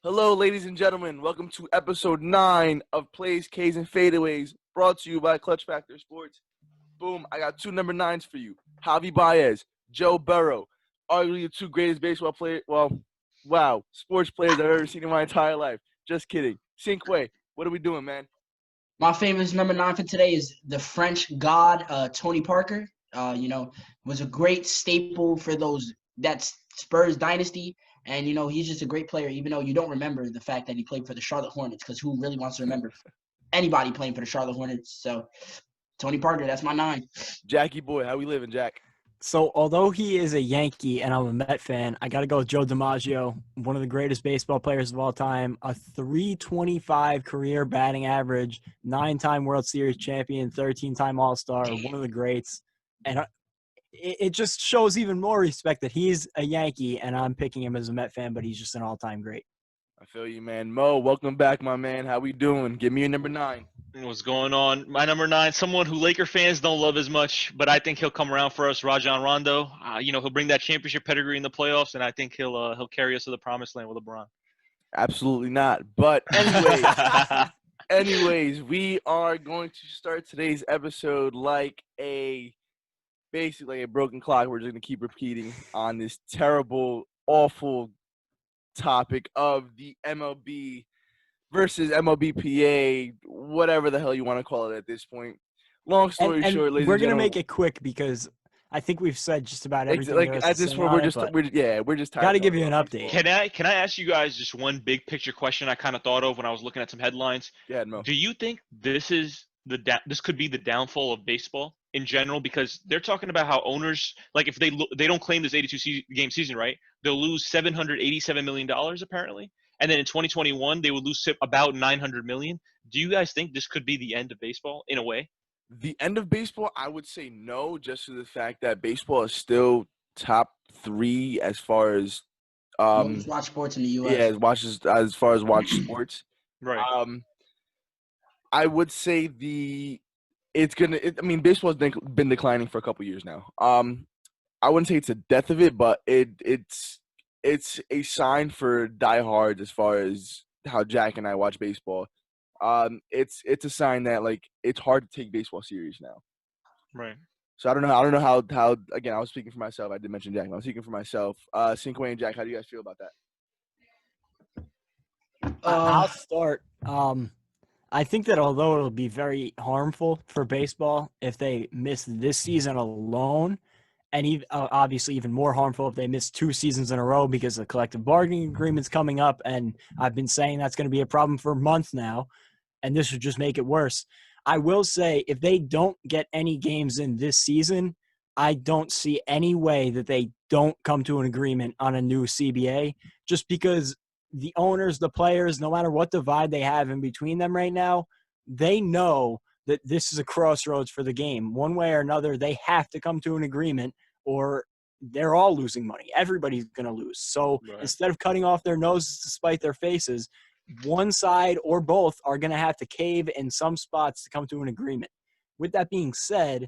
Hello, ladies and gentlemen. Welcome to episode 9 of Plays, K's, and Fadeaways, brought to you by Clutch Factor Sports. Boom, I got two number 9s for you. Javi Baez, Joe Burrow, arguably the two greatest baseball players, sports players I've ever seen in my entire life. Just kidding. Cinquay, what are we doing, man? My favorite number 9 for today is the French god, Tony Parker. Was a great staple for that Spurs dynasty. And, he's just a great player, even though you don't remember the fact that he played for the Charlotte Hornets, because who really wants to remember anybody playing for the Charlotte Hornets? So, Tony Parker, that's my 9. Jackie boy, how we living, Jack? So, although he is a Yankee and I'm a Met fan, I got to go with Joe DiMaggio, one of the greatest baseball players of all time, a .325 career batting average, 9-time World Series champion, 13-time All-Star, one of the greats. And it just shows even more respect that he's a Yankee and I'm picking him as a Met fan, but he's just an all-time great. I feel you, man. Mo, welcome back, my man. How we doing? Give me your number 9. What's going on? My number 9, someone who Laker fans don't love as much, but I think he'll come around for us, Rajon Rondo. He'll bring that championship pedigree in the playoffs, and I think he'll carry us to the promised land with LeBron. Absolutely not. But anyways, we are going to start today's episode basically a broken clock. We're just going to keep repeating on this terrible, awful topic of the MLB versus MLBPA, whatever the hell you want to call it at this point. Long story short, ladies we're and gentlemen, going to make it quick because I think we've said just about everything. Like at this point, we're just tired. Got to give you an update. Can I ask you guys just one big picture question I kind of thought of when I was looking at some headlines? Yeah, Mo. Do you think this could be the downfall of baseball in general? Because they're talking about how owners, like if they don't claim this 82-game season, right, they'll lose $787 million apparently. And then in 2021, they would lose about $900 million. Do you guys think this could be the end of baseball in a way? The end of baseball, I would say no, just to the fact that baseball is still top 3 as far as watch sports in the U.S. Yeah, as far as watch sports. Right. I would say baseball's been declining for a couple years now. I wouldn't say it's a death of it, but it's a sign for diehards as far as how Jack and I watch baseball. It's a sign that it's hard to take baseball serious now. Right. So I don't know how again, I was speaking for myself. I did mention Jack. I was speaking for myself. Cinquay and Jack, how do you guys feel about that? I'll start. I think that although it'll be very harmful for baseball if they miss this season alone, and obviously even more harmful if they miss 2 seasons in a row because the collective bargaining agreement's coming up, and I've been saying that's going to be a problem for months now, and this would just make it worse. I will say if they don't get any games in this season, I don't see any way that they don't come to an agreement on a new CBA, just because the owners, the players, no matter what divide they have in between them right now, they know that this is a crossroads for the game. One way or another, they have to come to an agreement or they're all losing money. Everybody's going to lose. So Instead of cutting off their noses to spite their faces, one side or both are going to have to cave in some spots to come to an agreement. With that being said,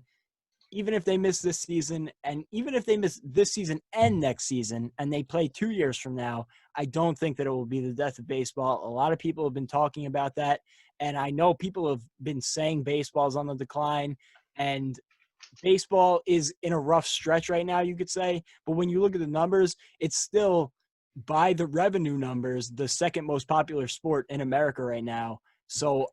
even if they miss this season, and even if they miss this season and next season, and they play 2 years from now, I don't think that it will be the death of baseball. A lot of people have been talking about that, and I know people have been saying baseball's on the decline, and baseball is in a rough stretch right now, you could say. But when you look at the numbers, it's still, by the revenue numbers, the second most popular sport in America right now. So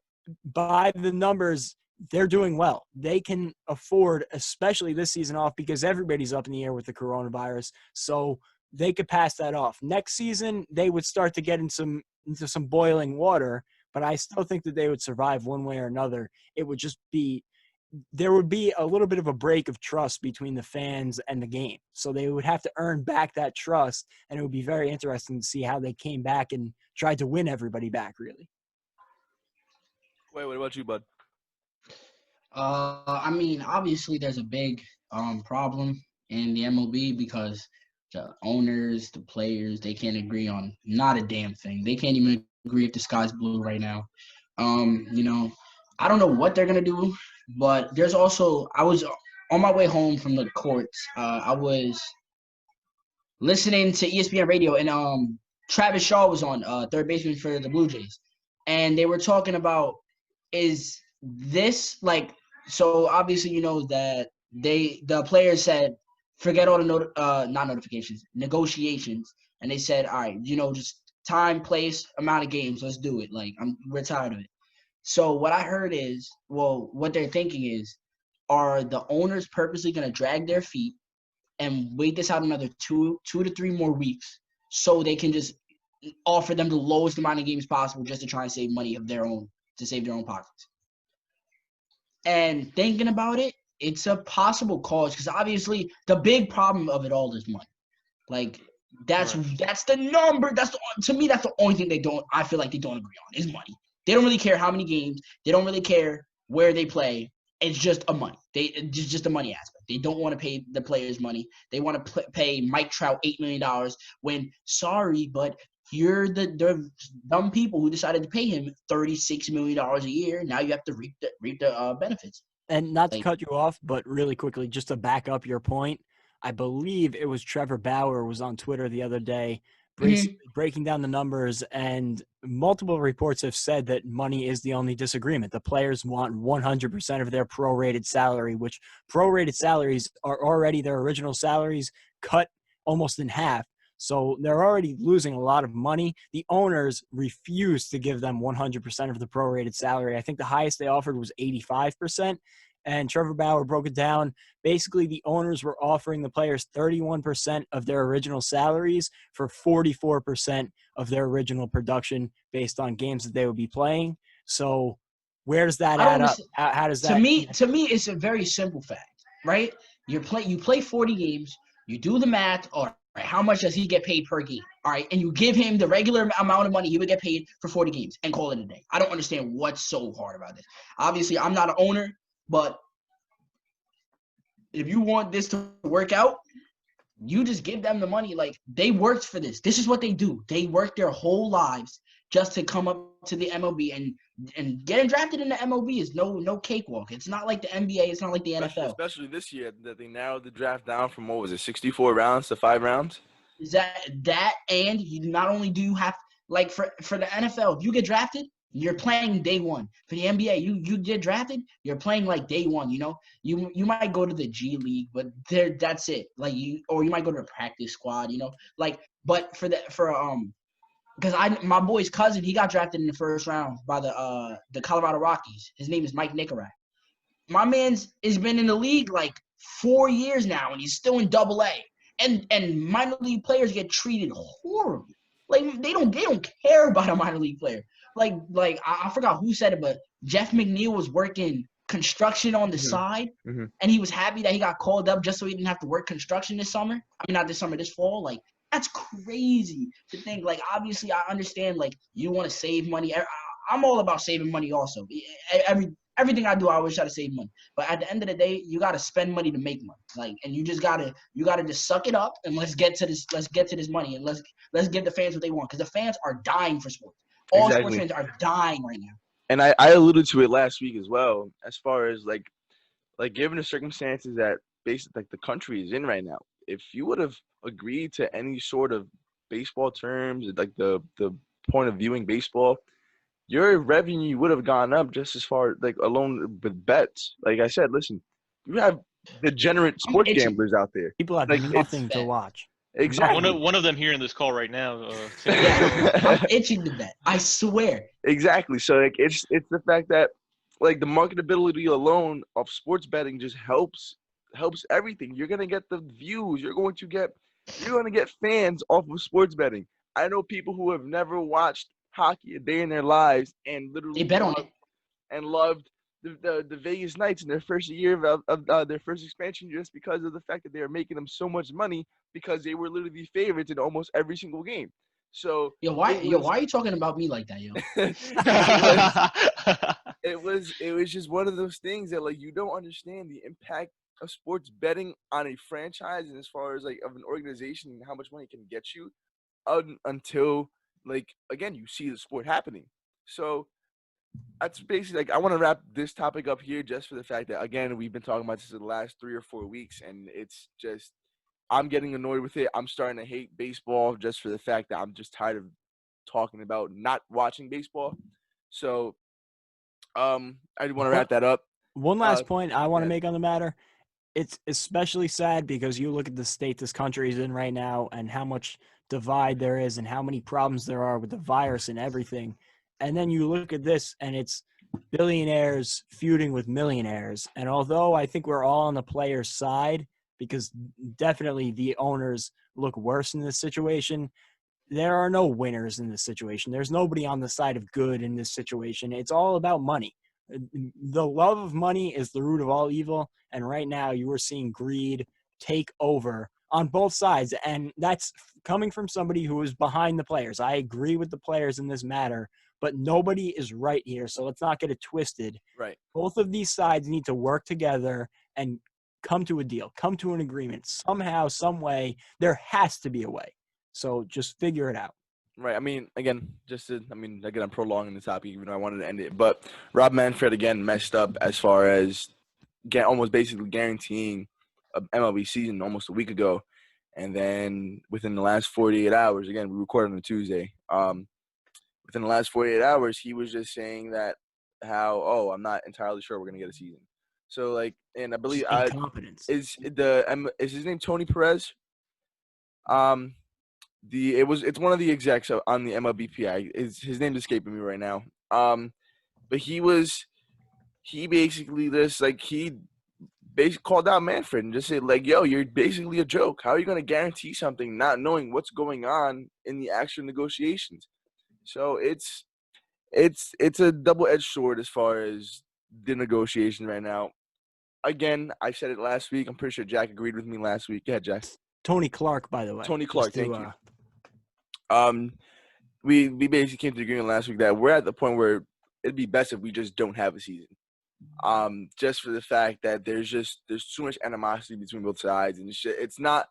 by the numbers, they're doing well. They can afford, especially this season off, because everybody's up in the air with the coronavirus. So they could pass that off. Next season, they would start to get into some boiling water, but I still think that they would survive one way or another. It would just be, there would be a little bit of a break of trust between the fans and the game. So they would have to earn back that trust, and it would be very interesting to see how they came back and tried to win everybody back, really. Wait, what about you, bud? Obviously there's a big problem in the MLB because the owners, the players, they can't agree on not a damn thing. They can't even agree if the sky's blue right now. I don't know what they're going to do, but there's also – I was on my way home from the courts. I was listening to ESPN radio, and Travis Shaw was on, third baseman for the Blue Jays, and they were talking about is this like so obviously you know that the players said forget all the not notifications negotiations, and they said all right, you know, just time, place, amount of games, let's do it, like we're tired of it. So what I heard is, well, what they're thinking is, are the owners purposely going to drag their feet and wait this out another two to three more weeks so they can just offer them the lowest amount of games possible just to try and save money of their own, to save their own pockets? And thinking about it, it's a possible cause because obviously the big problem of it all is money. Like that's the number. To me that's the only thing I feel like they don't agree on is money. They don't really care how many games. They don't really care where they play. It's just a money. It's just a money aspect. They don't want to pay the players money. They want to pay Mike Trout $8 million when, sorry, but you're the dumb people who decided to pay him $36 million a year. Now you have to reap the benefits. And not to cut you off, but really quickly, just to back up your point, I believe it was Trevor Bauer was on Twitter the other day breaking down the numbers, and multiple reports have said that money is the only disagreement. The players want 100% of their prorated salary, which prorated salaries are already their original salaries cut almost in half. So they're already losing a lot of money. The owners refuse to give them 100% of the prorated salary. I think the highest they offered was 85%. And Trevor Bauer broke it down. Basically, the owners were offering the players 31% of their original salaries for 44% of their original production based on games that they would be playing. So where does that add up? How does that? To me, it's a very simple fact, right? You play 40 games. You do the math. All right, how much does he get paid per game? All right, and you give him the regular amount of money he would get paid for 40 games and call it a day. I don't understand what's so hard about this. Obviously, I'm not an owner, but if you want this to work out, you just give them the money. Like, they worked for this. This is what they do. They work their whole lives just to come up to the MLB, and getting drafted in the MLB is no cakewalk. It's not like the NBA. It's not like the NFL. Especially this year that they narrowed the draft down from, what was it, 64 rounds to 5 rounds? Is that and you not only do you have, like, for the NFL, if you get drafted, you're playing day one. For the NBA, you get drafted, you're playing like day one. You know, you might go to the G League, but that's it. Like, you might go to a practice squad. You know, like, but because my boy's cousin, he got drafted in the first round by the Colorado Rockies. His name is Mike Nicorak. My man's has been in the league like 4 years now, and he's still in Double-A. And minor league players get treated horribly. Like, they don't care about a minor league player. Like I forgot who said it, but Jeff McNeil was working construction on the side, and he was happy that he got called up just so he didn't have to work construction this summer. I mean, not this summer, this fall. Like, that's crazy to think. Like, obviously, I understand, like, you want to save money. I'm all about saving money also. Everything I do, I always try to save money. But at the end of the day, you got to spend money to make money. Like, and you gotta just suck it up, and let's get to this money, and let's give the fans what they want, because the fans are dying for sports. All sports fans are dying right now. And I alluded to it last week as well, as far as like given the circumstances that basically like the country is in right now. If you would have agreed to any sort of baseball terms, like the point of viewing baseball, your revenue would have gone up just as far, like, alone with bets. Like I said, listen, you have degenerate sports gamblers out there. People have nothing to watch. Exactly. One of them here in this call right now. I'm itching to bet. I swear. Exactly. So, like, it's the fact that, like, the marketability alone of sports betting just helps everything. You're gonna get the views. You're gonna get fans off of sports betting. I know people who have never watched hockey a day in their lives and literally they bet on it and loved the Vegas Knights in their first year of their first expansion, just because of the fact that they were making them so much money because they were literally favorites in almost every single game. So why are you talking about me like that, yo? it was just one of those things that, like, you don't understand the impact of sports betting on a franchise, and as far as, like, of an organization and how much money it can get you until, like, again, you see the sport happening. So that's basically, like, I want to wrap this topic up here just for the fact that, again, we've been talking about this for the last 3 or 4 weeks, and it's just I'm getting annoyed with it. I'm starting to hate baseball just for the fact that I'm just tired of talking about not watching baseball. So, I want to wrap that up. One last point I want to yeah. make on the matter. It's especially sad because you look at the state this country is in right now and how much divide there is and how many problems there are with the virus and everything. And then you look at this and it's billionaires feuding with millionaires. And although I think we're all on the player's side because definitely the owners look worse in this situation, there are no winners in this situation. There's nobody on the side of good in this situation. It's all about money. The love of money is the root of all evil. And right now you are seeing greed take over on both sides. And that's coming from somebody who is behind the players. I agree with the players in this matter, but nobody is right here. So let's not get it twisted. Right. Both of these sides need to work together and come to a deal, come to an agreement. Somehow, some way, there has to be a way. So just figure it out. Right. I mean, again, I'm prolonging the topic, even though I wanted to end it. But Rob Manfred, again, messed up as far as almost basically guaranteeing an MLB season almost a week ago. And then within the last 48 hours, again, we recorded on a Tuesday. Within the last 48 hours, he was just saying that I'm not entirely sure we're going to get a season. So, like, and I believe incompetence. Is his name Tony Perez? It's one of the execs on the MLBPA. His name's escaping me right now. But he basically called out Manfred and just said, like, yo, you're basically a joke. How are you going to guarantee something not knowing what's going on in the actual negotiations? So it's a double-edged sword as far as the negotiation right now. Again, I said it last week. I'm pretty sure Jack agreed with me last week. Yeah, Jack. Tony Clark, by the way. Tony Clark, thank you. We basically came to the agreement last week that we're at the point where it'd be best if we just don't have a season. Just for the fact that there's too much animosity between both sides, and it's going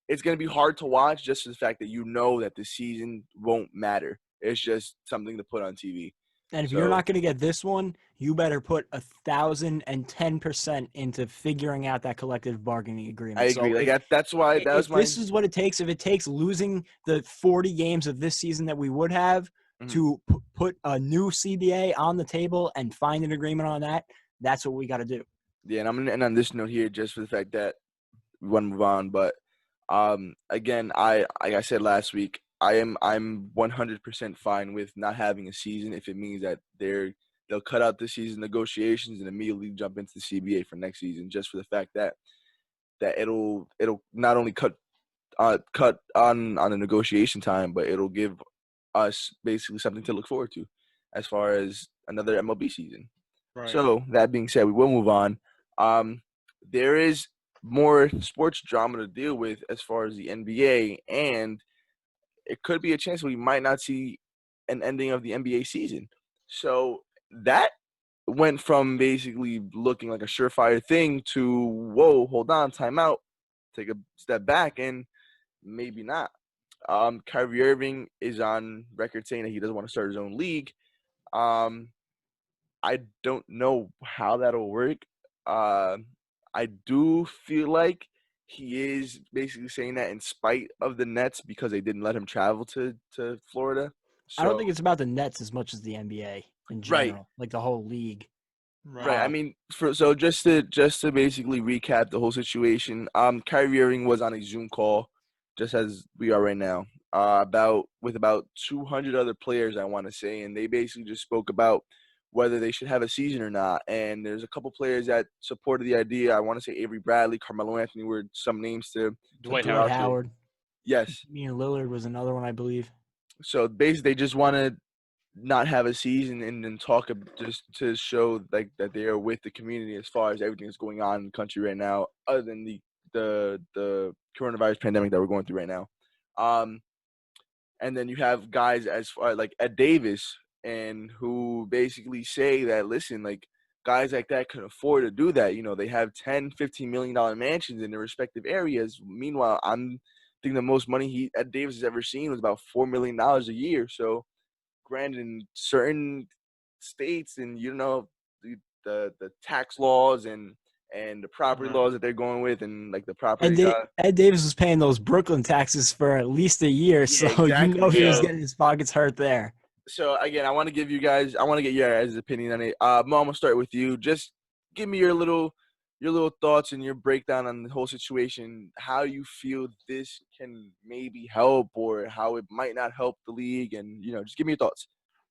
to be hard to watch just for the fact that you know that the season won't matter. It's just something to put on TV. And if you're not going to get this one, you better put 1,010% into figuring out that collective bargaining agreement. I agree. So that's why that was my. This is what it takes. If it takes losing the 40 games of this season that we would have to put a new CBA on the table and find an agreement on that, that's what we got to do. Yeah, and I'm going to end on this note here just for the fact that we want to move on. But again, like I said last week, I'm 100% fine with not having a season if it means that they'll cut out the season negotiations and immediately jump into the CBA for next season, just for the fact that it'll not only cut on the negotiation time, but it'll give us basically something to look forward to as far as another MLB season. Right. So that being said, we will move on. There is more sports drama to deal with as far as the NBA, and it could be a chance we might not see an ending of the NBA season. So that went from basically looking like a surefire thing to, whoa, hold on, time out, take a step back, and maybe not. Kyrie Irving is on record saying that he doesn't want to start his own league. I don't know how that'll work. I do feel like he is basically saying that in spite of the Nets because they didn't let him travel to Florida. So, I don't think it's about the Nets as much as the NBA in general, like the whole league. Right. I mean, just to basically recap the whole situation, Kyrie Irving was on a Zoom call, just as we are right now, with about 200 other players, I want to say, and they basically just spoke about whether they should have a season or not. And there's a couple players that supported the idea. I want to say Avery Bradley, Carmelo Anthony were some names to Dwight Howard. Yes. Me and Lillard was another one, I believe. So basically, they just want to not have a season and then talk just to show like that they are with the community as far as everything that's going on in the country right now, other than the coronavirus pandemic that we're going through right now. And then you have guys as far like Ed Davis, and who basically say that, listen, like guys like that can afford to do that. You know, they have $10-15 million mansions in their respective areas. Meanwhile, I'm thinking the most money Ed Davis has ever seen was about $4 million a year. So, granted, in certain states, and you know, the tax laws and and the property Uh-huh. laws that they're going with, and like the And property. Ed Davis was paying those Brooklyn taxes for at least a year, so exactly. he was So- getting his pockets hurt there. So again, I want to get your guys' opinion on it. Mo, I'm gonna start with you. Just give me your little thoughts and your breakdown on the whole situation. How you feel this can maybe help, or how it might not help the league, and just give me your thoughts.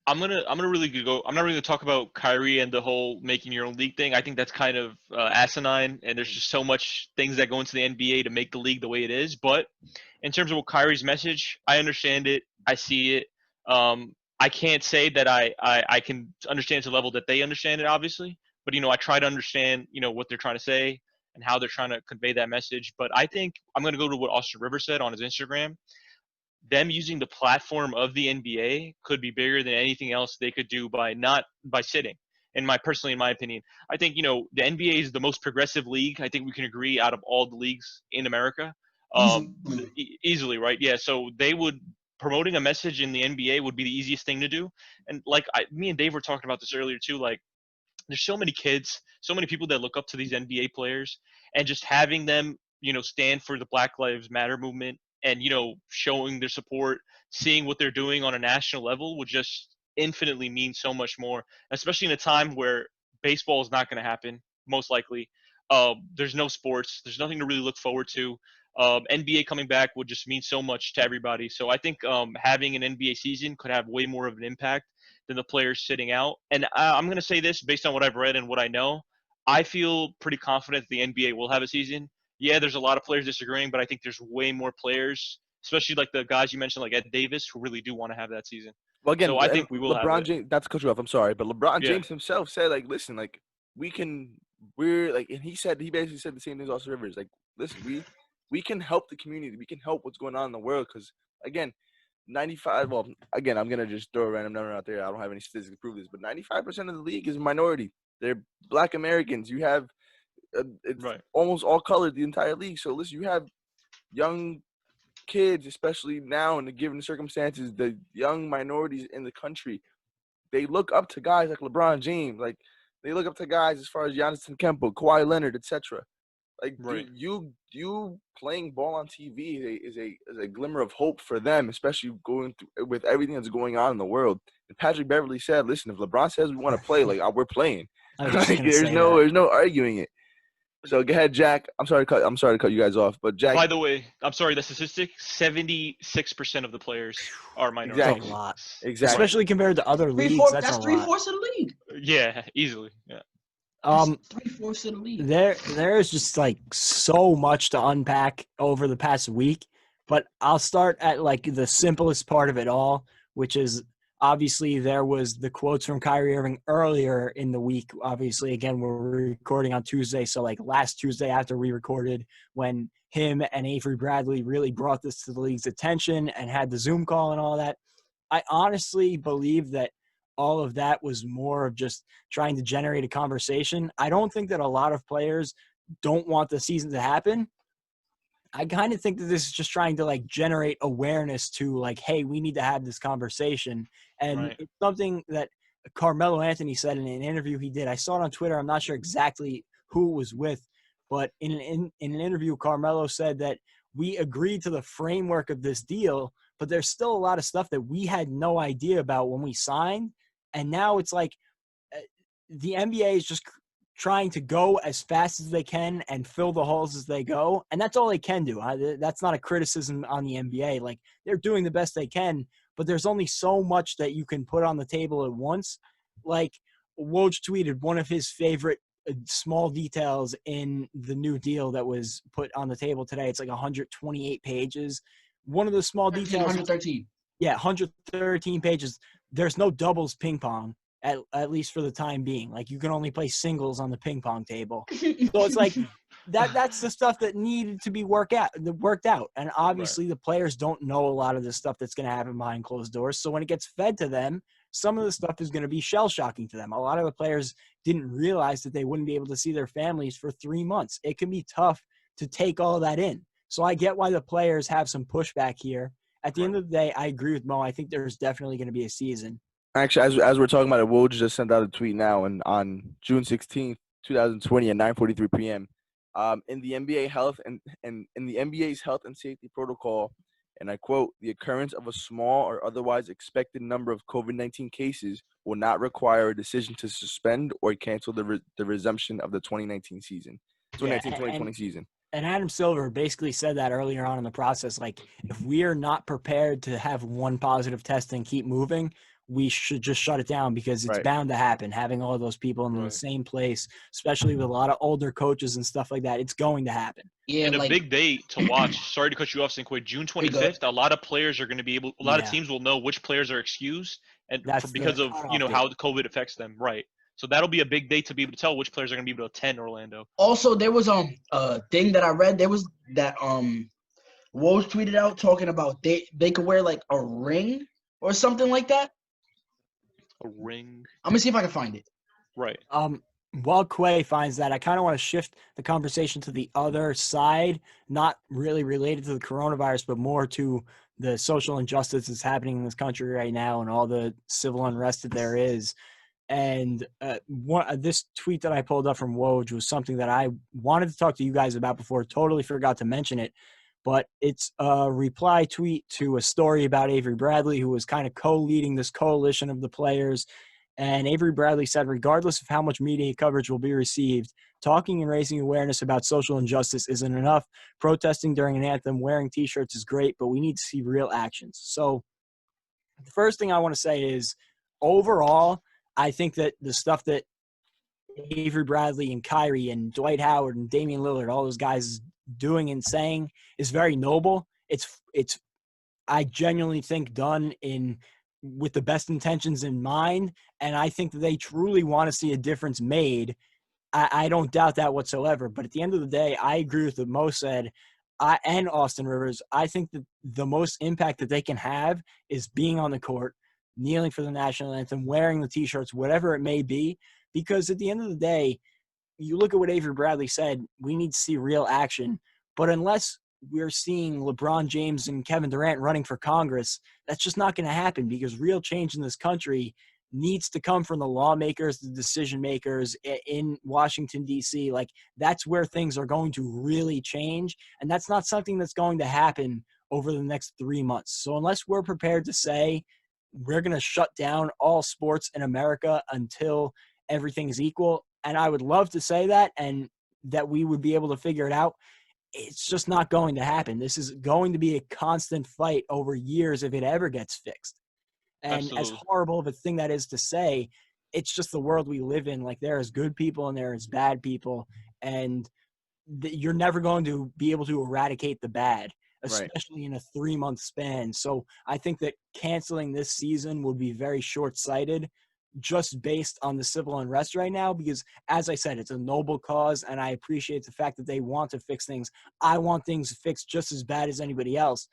I'm gonna really go. I'm not really gonna talk about Kyrie and the whole making your own league thing. I think that's kind of asinine, and there's just so much things that go into the NBA to make the league the way it is. But in terms of what Kyrie's message, I understand it. I see it. I can't say that I can understand to the level that they understand it, obviously. But I try to understand what they're trying to say and how they're trying to convey that message. But I think I'm gonna go to what Austin Rivers said on his Instagram. Them using the platform of the NBA could be bigger than anything else they could do by sitting. In my opinion, I think the NBA is the most progressive league. I think we can agree out of all the leagues in America, easily, right? Yeah. So promoting a message in the NBA would be the easiest thing to do. And like me and Dave were talking about this earlier too. Like, there's so many kids, so many people that look up to these NBA players, and just having them, stand for the Black Lives Matter movement and, showing their support, seeing what they're doing on a national level would just infinitely mean so much more, especially in a time where baseball is not going to happen, most likely. There's no sports. There's nothing to really look forward to. NBA coming back would just mean so much to everybody. So I think having an NBA season could have way more of an impact than the players sitting out. And I'm going to say this based on what I've read and what I know. I feel pretty confident the NBA will have a season. Yeah, there's a lot of players disagreeing, but I think there's way more players, especially like the guys you mentioned, like Ed Davis, who really do want to have that season. Well, again, So I think we will have LeBron it. James. Not to cut you off. I'm sorry, but LeBron Yeah. James himself said, like, listen, like we're like, and he basically said the same thing as Austin Rivers. Like, listen, we can help the community. We can help what's going on in the world. Because again, 95. Well, again, I'm gonna just throw a random number out there. I don't have any statistics to prove this, but 95% of the league is a minority. They're Black Americans. You have it's Right. almost all colored, the entire league. So listen, you have young kids, especially now in the given circumstances, the young minorities in the country, they look up to guys like LeBron James. Like, they look up to guys as far as Giannis Antetokounmpo, Kawhi Leonard, etc. Like, Right. you playing ball on TV is a glimmer of hope for them, especially going through with everything that's going on in the world. And Patrick Beverly said, "Listen, if LeBron says we want to play, like, we're playing. I was just Like, gonna there's say no that. arguing it." So go ahead, Jack. I'm sorry to cut you guys off, but Jack. By the way, I'm sorry, the statistic, 76% of the players are minorities. That's a Exactly. lot, Exactly. especially compared to other leagues. That's a lot. 3/4 of the league. Yeah, easily. Yeah. Um, 3/4 of the league. there's just like so much to unpack over the past week, but I'll start at like the simplest part of it all, which is obviously there was the quotes from Kyrie Irving earlier in the week. Obviously, again, we're recording on Tuesday, so like last Tuesday after we recorded, when him and Avery Bradley really brought this to the league's attention and had the Zoom call and all that. I honestly believe that all of that was more of just trying to generate a conversation. I don't think that a lot of players don't want the season to happen. I kind of think that this is just trying to like generate awareness to like, hey, we need to have this conversation. And Right. it's something that Carmelo Anthony said in an interview he did. I saw it on Twitter. I'm not sure exactly who it was with, but in an interview, Carmelo said that we agreed to the framework of this deal, but there's still a lot of stuff that we had no idea about when we signed. And now it's like the NBA is just trying to go as fast as they can and fill the holes as they go. And that's all they can do. That's not a criticism on the NBA. Like, they're doing the best they can, but there's only so much that you can put on the table at once. Like, Woj tweeted one of his favorite small details in the new deal that was put on the table today. It's like 128 pages. One of the small details. 113. Yeah, 113 pages. There's no doubles ping pong, at least for the time being. Like, you can only play singles on the ping pong table. So it's like that's the stuff that needed to be worked out. And obviously the players don't know a lot of the stuff that's going to happen behind closed doors. So when it gets fed to them, some of the stuff is going to be shell-shocking to them. A lot of the players didn't realize that they wouldn't be able to see their families for 3 months. It can be tough to take all that in. So I get why the players have some pushback here. At the end of the day, I agree with Mo. I think there's definitely going to be a season. Actually, as we're talking about it, Woj just sent out a tweet now, and on June 16th, 2020 at 9:43 p.m. In the NBA health and in the NBA's health and safety protocol, and I quote, the occurrence of a small or otherwise expected number of COVID-19 cases will not require a decision to suspend or cancel the resumption of the 2019 season, Yeah, 2019-2020 season. And Adam Silver basically said that earlier on in the process. Like, if we are not prepared to have one positive test and keep moving, we should just shut it down because it's Right. bound to happen. Having all those people in the Right. same place, especially with a lot of older coaches and stuff like that, it's going to happen. Yeah, And a like big day to watch. Sorry to cut you off, Cinquay. June You're good. 25th. A lot of players are going to be able. A lot of Yeah. teams will know which players are excused, and That's because the of cutoff how date. the COVID affects them. Right. So that'll be a big day to be able to tell which players are going to be able to attend Orlando. also there was a thing that I read. There was that Woj tweeted out talking about they could wear like a ring or something like that. A ring. I'm gonna see if I can find it. Right. While Quay finds that, I kind of want to shift the conversation to the other side, not really related to the coronavirus, but more to the social injustice that's happening in this country right now and all the civil unrest that there is. And this tweet that I pulled up from Woj was something that I wanted to talk to you guys about before. Totally forgot to mention it, but it's a reply tweet to a story about Avery Bradley, who was kind of co-leading this coalition of the players. And Avery Bradley said, regardless of how much media coverage will be received, talking and raising awareness about social injustice isn't enough. Protesting during an anthem, wearing T-shirts is great, but we need to see real actions. So the first thing I want to say is, overall, I think that the stuff that Avery Bradley and Kyrie and Dwight Howard and Damian Lillard, all those guys doing and saying is very noble. It's I genuinely think done with the best intentions in mind, and I think that they truly want to see a difference made. I don't doubt that whatsoever. But at the end of the day, I agree with what Mo said. And Austin Rivers, I think that the most impact that they can have is being on the court, kneeling for the national anthem, wearing the T-shirts, whatever it may be. Because at the end of the day, you look at what Avery Bradley said, we need to see real action. But unless we're seeing LeBron James and Kevin Durant running for Congress, that's just not going to happen, because real change in this country needs to come from the lawmakers, the decision makers in Washington, D.C. Like, that's where things are going to really change. And that's not something that's going to happen over the next 3 months. So unless we're prepared to say we're going to shut down all sports in America until everything is equal, and I would love to say that and that we would be able to figure it out, it's just not going to happen. This is going to be a constant fight over years if it ever gets fixed. And Absolutely. as horrible of a thing that is to say, it's just the world we live in. Like, there is good people and there is bad people, and you're never going to be able to eradicate the bad, especially in a 3-month span. So I think that canceling this season would be very short-sighted, just based on the civil unrest right now, because, as I said, it's a noble cause, and I appreciate the fact that they want to fix things. I want things fixed just as bad as anybody else.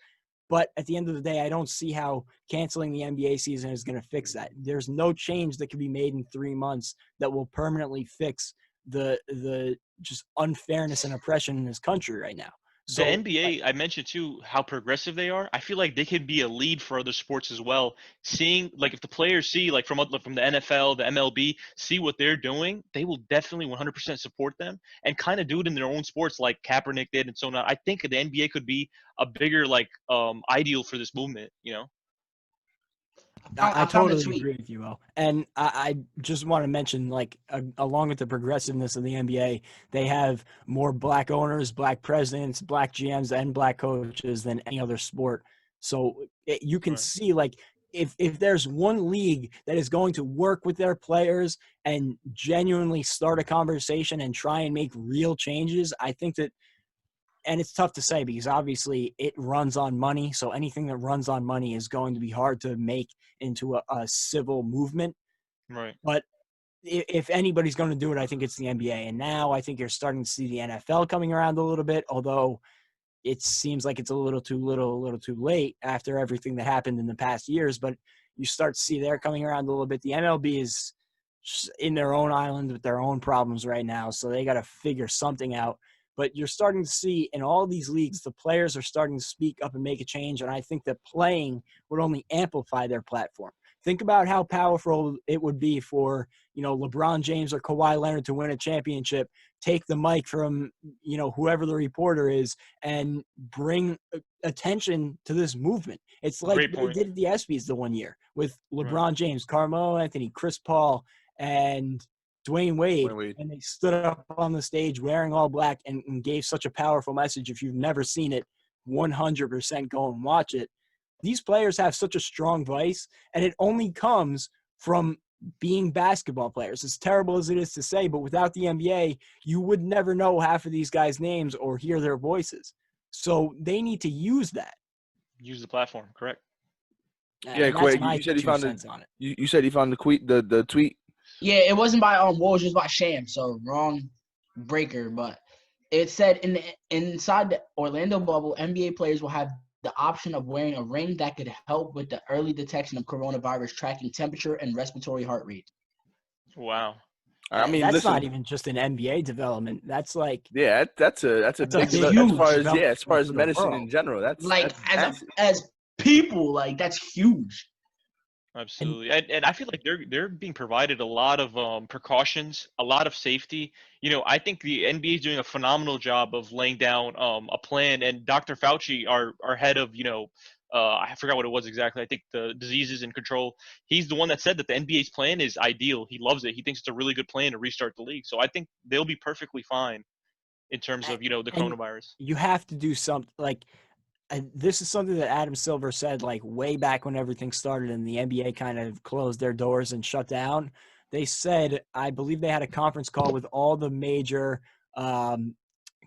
But at the end of the day, I don't see how canceling the NBA season is going to fix that. There's no change that can be made in 3 months that will permanently fix the just unfairness and oppression in this country right now. So The NBA, I mentioned too how progressive they are. I feel like they could be a lead for other sports as well. Seeing, like, if the players see, like, from the NFL, the MLB, see what they're doing, they will definitely 100% support them and kind of do it in their own sports, like Kaepernick did and so on. I think the NBA could be a bigger, like, ideal for this movement. I found a totally tweet. agree with you, Will. And I just want to mention, like, along with the progressiveness of the NBA, they have more black owners, black presidents, black GMs, and black coaches than any other sport. So you can Right. see, like, if there's one league that is going to work with their players and genuinely start a conversation and try and make real changes, I think that, and it's tough to say because obviously it runs on money. So anything that runs on money is going to be hard to make into a civil movement. Right. But if anybody's going to do it, I think it's the NBA. And now I think you're starting to see the NFL coming around a little bit, although it seems like it's a little too late after everything that happened in the past years. But you start to see they're coming around a little bit. The MLB is just in their own island with their own problems right now, so they got to figure something out. But you're starting to see in all these leagues, the players are starting to speak up and make a change. And I think that playing would only amplify their platform. Think about how powerful it would be for, LeBron James or Kawhi Leonard to win a championship, take the mic from, whoever the reporter is, and bring attention to this movement. It's like Great they point. did at the ESPYs the one year with Right. LeBron James, Carmelo Anthony, Chris Paul, and Dwayne Wade. And they stood up on the stage wearing all black and gave such a powerful message. If you've never seen it, 100% go and watch it. These players have such a strong voice, and it only comes from being basketball players. As terrible as it is to say, but without the NBA, you would never know half of these guys' names or hear their voices. So they need to use that. Use the platform, correct? Yeah, Quay, you said he found on it. You said he found the tweet. Yeah, it wasn't by Woj, it was by Sham, so wrong breaker. But it said inside the Orlando bubble, NBA players will have the option of wearing a ring that could help with the early detection of coronavirus, tracking temperature and respiratory heart rate. Wow. I mean, that's listen, not even just an NBA development. That's like that's a big huge as far as medicine in general. That's like that's as people, like that's huge. Absolutely, and I feel like they're being provided a lot of precautions, a lot of safety. I think the NBA is doing a phenomenal job of laying down a plan. And Dr. Fauci, our head of I forgot what it was exactly. I think the diseases and control. He's the one that said that the NBA's plan is ideal. He loves it. He thinks it's a really good plan to restart the league. So I think they'll be perfectly fine in terms of the coronavirus. You have to do something like. This is something that Adam Silver said like way back when everything started and the NBA kind of closed their doors and shut down. They said, I believe they had a conference call with all the major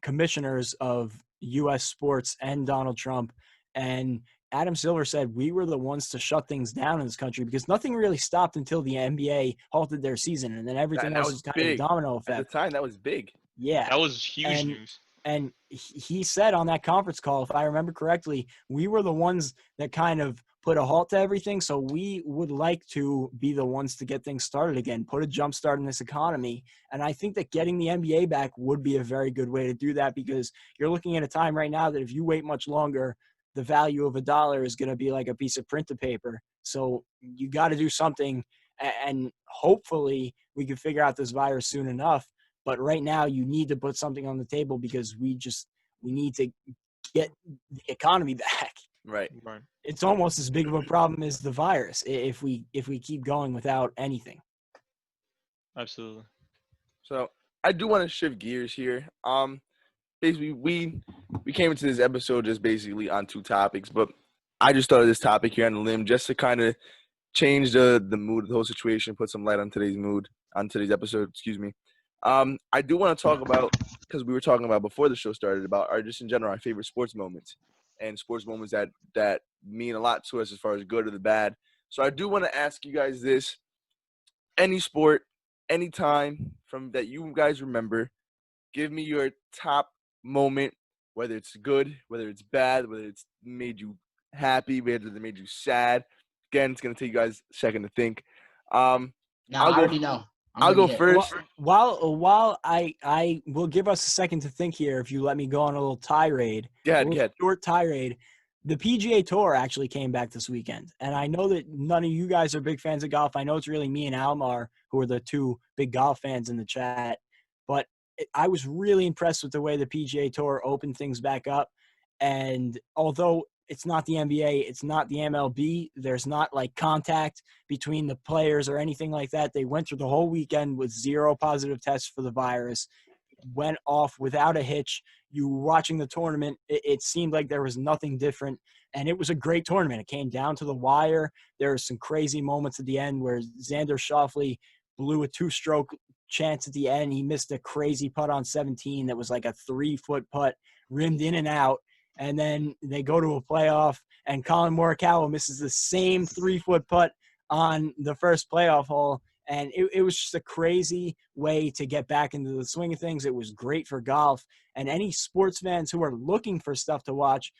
commissioners of U.S. sports and Donald Trump. And Adam Silver said, we were the ones to shut things down in this country because nothing really stopped until the NBA halted their season. And then everything else was kind of a domino effect. At the time, that was big. Yeah. That was huge news. And he said on that conference call, if I remember correctly, we were the ones that kind of put a halt to everything. So we would like to be the ones to get things started again, put a jump start in this economy. And I think that getting the NBA back would be a very good way to do that because you're looking at a time right now that if you wait much longer, the value of $1 is going to be like a piece of printed paper. So you got to do something. And hopefully we can figure out this virus soon enough. But right now, you need to put something on the table because we need to get the economy back. Right. It's almost as big of a problem as the virus if we keep going without anything. Absolutely. So I do want to shift gears here. Basically, we came into this episode just basically on two topics, but I just thought of this topic here on the limb just to kind of change the mood of the whole situation, put some light on today's episode. Excuse me. I do want to talk about, because we were talking about before the show started, about just in general our favorite sports moments and sports moments that mean a lot to us as far as good or the bad. So I do want to ask you guys this: any sport, any time from that you guys remember, give me your top moment, whether it's good, whether it's bad, whether it's made you happy, whether it made you sad. Again, it's gonna take you guys a second to think. I already know. I'll go first. While I will give us a second to think here, if you let me go on a little tirade. Short tirade. The PGA Tour actually came back this weekend, and I know that none of you guys are big fans of golf. I know it's really me and Almar who are the two big golf fans in the chat, but I was really impressed with the way the PGA Tour opened things back up. And although it's not the NBA, it's not the MLB, there's not like contact between the players or anything like that. They went through the whole weekend with 0 positive tests for the virus, went off without a hitch. You were watching the tournament, it seemed like there was nothing different, and it was a great tournament. It came down to the wire. There were some crazy moments at the end where Xander Schauffele blew a 2-stroke chance at the end. He missed a crazy putt on 17 that was like a 3-foot putt, rimmed in and out. And then they go to a playoff, and Colin Morikawa misses the same 3-foot putt on the first playoff hole. And it was just a crazy way to get back into the swing of things. It was great for golf. And any sports fans who are looking for stuff to watch,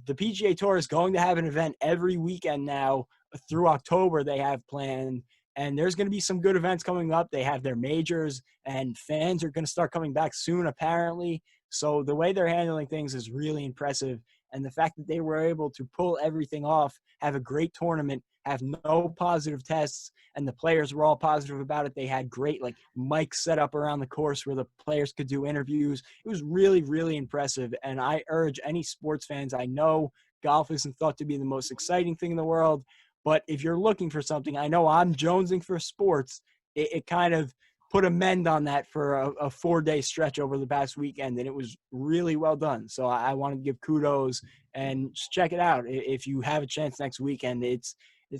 the PGA Tour is going to have an event every weekend now through October they have planned. And there's going to be some good events coming up. They have their majors, and fans are going to start coming back soon, apparently. So the way they're handling things is really impressive. And the fact that they were able to pull everything off, have a great tournament, have no positive tests, and the players were all positive about it. They had great mics set up around the course where the players could do interviews. It was really, really impressive. And I urge any sports fans, I know golf isn't thought to be the most exciting thing in the world, but if you're looking for something, I know I'm jonesing for sports. It kind of put a mend on that for a 4-day stretch over the past weekend, and it was really well done. So I want to give kudos and just check it out if you have a chance next weekend. It's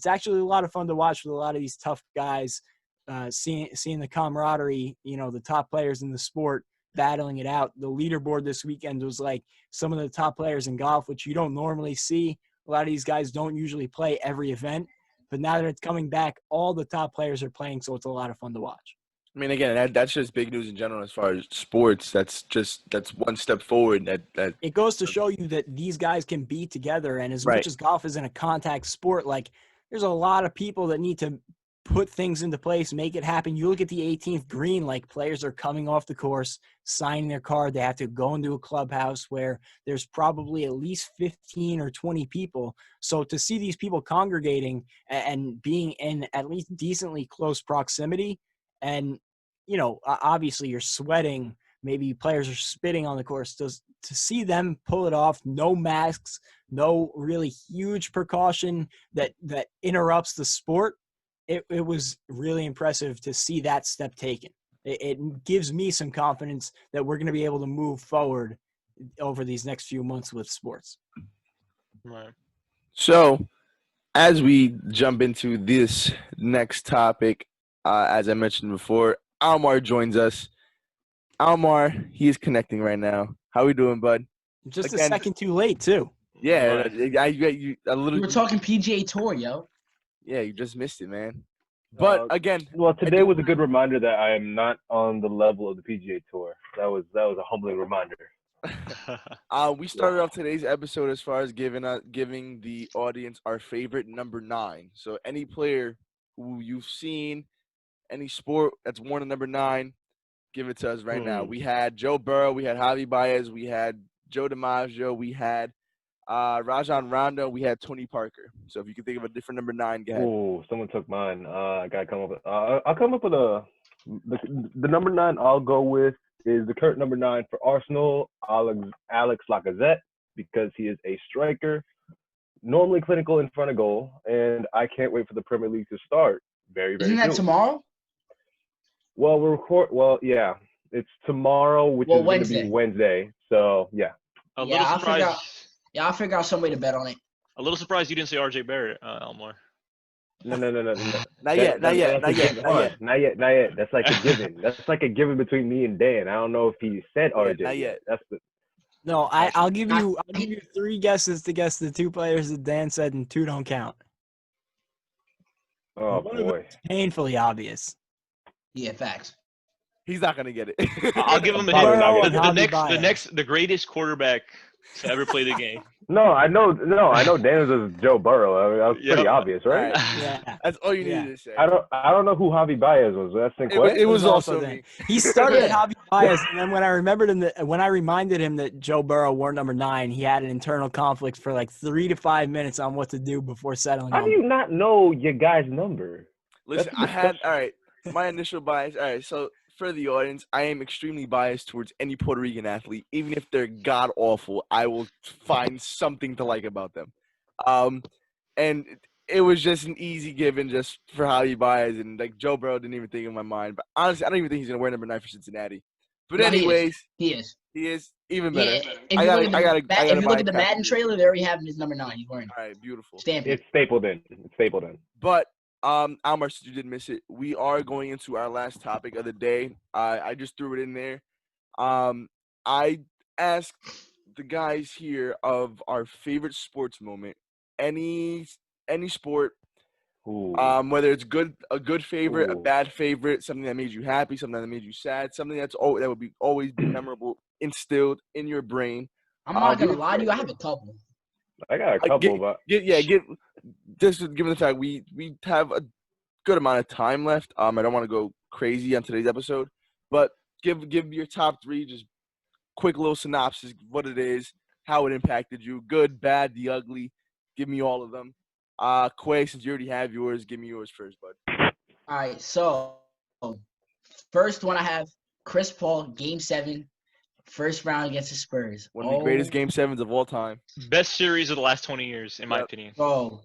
actually a lot of fun to watch with a lot of these tough guys, seeing the camaraderie, the top players in the sport battling it out. The leaderboard this weekend was like some of the top players in golf, which you don't normally see. A lot of these guys don't usually play every event, but now that it's coming back, all the top players are playing, so it's a lot of fun to watch. I mean, again, that's just big news in general as far as sports. That's one step forward. That it goes to show you that these guys can be together, and as Right. much as golf isn't a contact sport, there's a lot of people that need to put things into place, make it happen. You look at the 18th green, players are coming off the course, signing their card. They have to go into a clubhouse where there's probably at least 15 or 20 people. So to see these people congregating and being in at least decently close proximity, and, obviously you're sweating, maybe players are spitting on the course, to see them pull it off, no masks, no really huge precaution that interrupts the sport. It was really impressive to see that step taken. It gives me some confidence that we're going to be able to move forward over these next few months with sports. Right. So, as we jump into this next topic, as I mentioned before, Almar joins us. Almar, he is connecting right now. How we doing, bud? Just Again, a second too late, too. Yeah, Right. I you a little. We were talking PGA Tour, yo. Yeah, you just missed it, man. But again, Well, today was a good reminder that I am not on the level of the PGA Tour. That was a humbling reminder. we started off today's episode as far as giving the audience our favorite number 9. So any player who you've seen, any sport that's worn a number 9, give it to us right now. We had Joe Burrow, we had Javi Baez, we had Joe DiMaggio, we had Rajon Rondo, we had Tony Parker. So if you can think of a different number 9, go ahead. Oh, someone took mine. I gotta come up with. I'll come up with the number 9. I'll go with is the current number 9 for Arsenal, Alex Lacazette, because he is a striker, normally clinical in front of goal, and I can't wait for the Premier League to start very, very Isn't that soon. tomorrow? Well, Well, yeah, it's tomorrow, which is going to be Wednesday. So yeah. A little surprised. I'll figure out some way to bet on it. A little surprised you didn't say RJ Barrett, Elmore. No. Not yet. That's like a given. That's like a given between me and Dan. I don't know if he said RJ. Not yet. No, I'll give you 3 guesses to guess the 2 players that Dan said, and 2 don't count. Oh boy. Painfully obvious. Yeah, facts. He's not gonna get it. I'll give him a Probably not hint. The greatest quarterback to ever play the game. No, I know Dan's is Joe Burrow. I mean, that was pretty obvious, right? Yeah. That's all you needed to say. I don't know who Javi Baez was. That's Cinquay. It was also then. me. He started at Javi Baez, and then when I reminded him that Joe Burrow wore number 9, he had an internal conflict for 3 to 5 minutes on what to do before settling. How do you not know your guy's number? Listen, my initial bias. All right, so for the audience, I am extremely biased towards any Puerto Rican athlete. Even if they're god awful, I will find something to like about them. And it was just an easy given just for Javi Baez, and Joe Burrow didn't even think in my mind. But honestly, I don't even think he's gonna wear number 9 for Cincinnati. But No, anyways, he is even better. Yeah, if you look at the Madden trailer, they already have him as number 9. He's wearing it. All right, beautiful. Stamp it. It's stapled in. But Almar, since you did miss it, we are going into our last topic of the day. I just threw it in there. I asked the guys here of our favorite sports moment. Any sport, whether it's a good favorite, a bad favorite, something that made you happy, something that made you sad, something that would always be memorable, instilled in your brain. I'm not gonna lie to you. I have a couple. I got a couple, but just given the fact we have a good amount of time left. I don't want to go crazy on today's episode, but give your top 3, just quick little synopsis, what it is, how it impacted you. Good, bad, the ugly. Give me all of them. Quay, since you already have yours, give me yours first, bud. All right, so first one I have Chris Paul, Game 7, first round against the Spurs. One of the greatest Game 7s of all time. Best series of the last 20 years, in my opinion. Bro,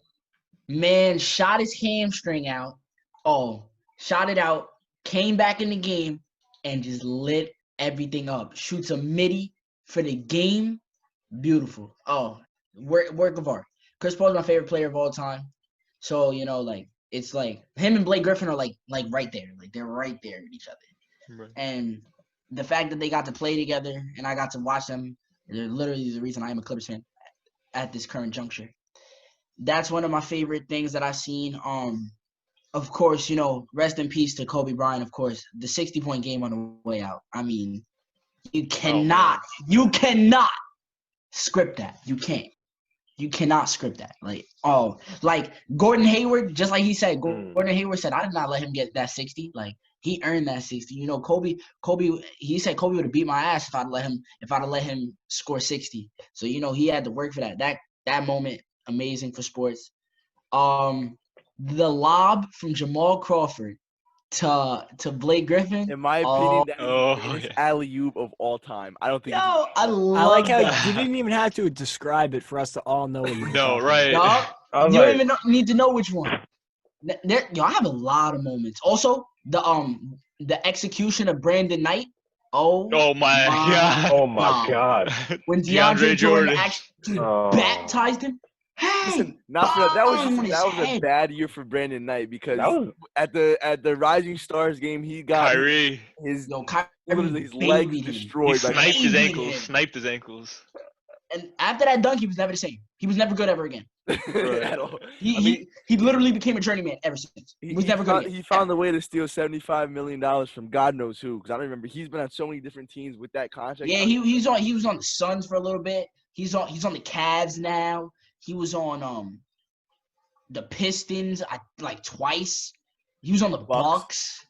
man, shot his hamstring out. Shot it out, came back in the game, and just lit everything up. Shoots a midi for the game. Beautiful. Work of art. Chris Paul's my favorite player of all time. So, it's like him and Blake Griffin are like right there. Like they're right there with each other. Right. And the fact that they got to play together and I got to watch them, they're literally the reason I am a Clippers fan at this current juncture. That's one of my favorite things that I've seen. Of course, rest in peace to Kobe Bryant, of course. The 60-point game on the way out. I mean, you cannot script that. You can't. You cannot script that. Like Gordon Hayward, just like he said, Gordon Hayward said, I did not let him get that 60. Like, he earned that 60. Kobe, he said Kobe would have beat my ass if I'd have let him score 60. So, he had to work for that. That moment, amazing for sports. The lob from Jamal Crawford to Blake Griffin. In my opinion, that is the greatest alley-oop of all time. I don't think. I like how you didn't even have to describe it for us to all know what you No, right. You don't even need to know which one. I have a lot of moments. Also, the execution of Brandon Knight. Oh my God. Oh my God. When DeAndre Jordan actually baptized him. Hey, listen, that was a bad year for Brandon Knight because at the Rising Stars game he got Kyrie. his legs destroyed. He sniped his ankles. And after that dunk, he was never the same. He was never good ever again. At all. He literally became a journeyman ever since. He was never good again. He found a way to steal $75 million from God knows who. Because I don't remember. He's been on so many different teams with that contract. Yeah, he was on the Suns for a little bit. He's on the Cavs now. He was on the Pistons like twice. He was on the Bucks.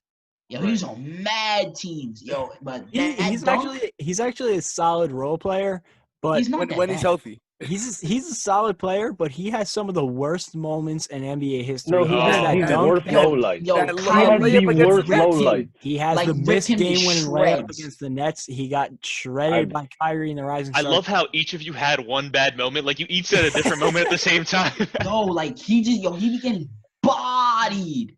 Yo, he was on mad teams. Yo, but he's actually a solid role player. But he's not when he's healthy. He's a solid player, but he has some of the worst moments in NBA history. No, he's worst low light. Yo, he has the worst low light. He has the missed game-winning layup against the Nets. He got shredded by Kyrie in the Rising Stars. I love how each of you had one bad moment. Like, you each said a different moment at the same time. Yo, like, he be getting bodied.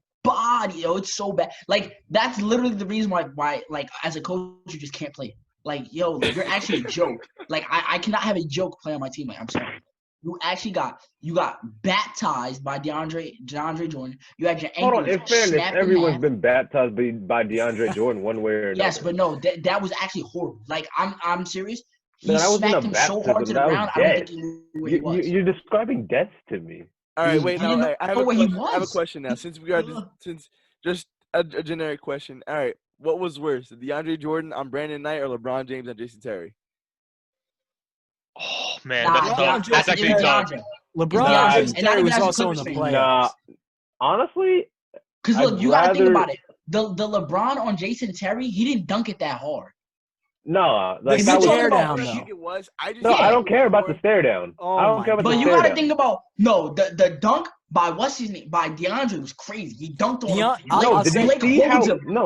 Yo, it's so bad. Like, that's literally the reason why, like, as a coach, you just can't play. Like, yo, you're actually a joke. Like, I cannot have a joke play on my team. Like, I'm sorry. You got baptized by DeAndre Jordan. You had your ankles. Hold on, in fairness, everyone's been baptized by DeAndre Jordan one way or another. Yes, but no, that was actually horrible. Like, I'm serious. He that smacked him so hard to the ground, I don't think he knew where he was. You're describing death to me. All right, wait, now I have a question now. Since just a generic question. All right. What was worse, DeAndre Jordan on Brandon Knight or LeBron James on Jason Terry? Oh, man, that's tough. That's actually tough. LeBron James Terry was also in the playoffs. Honestly, because look, you got to think about it. The LeBron on Jason Terry, he didn't dunk it that hard. No, like that stare down though. I don't care about the stare down. I don't care about the stare down. But you got to think about the dunk by what's his name? By DeAndre was crazy. He dunked on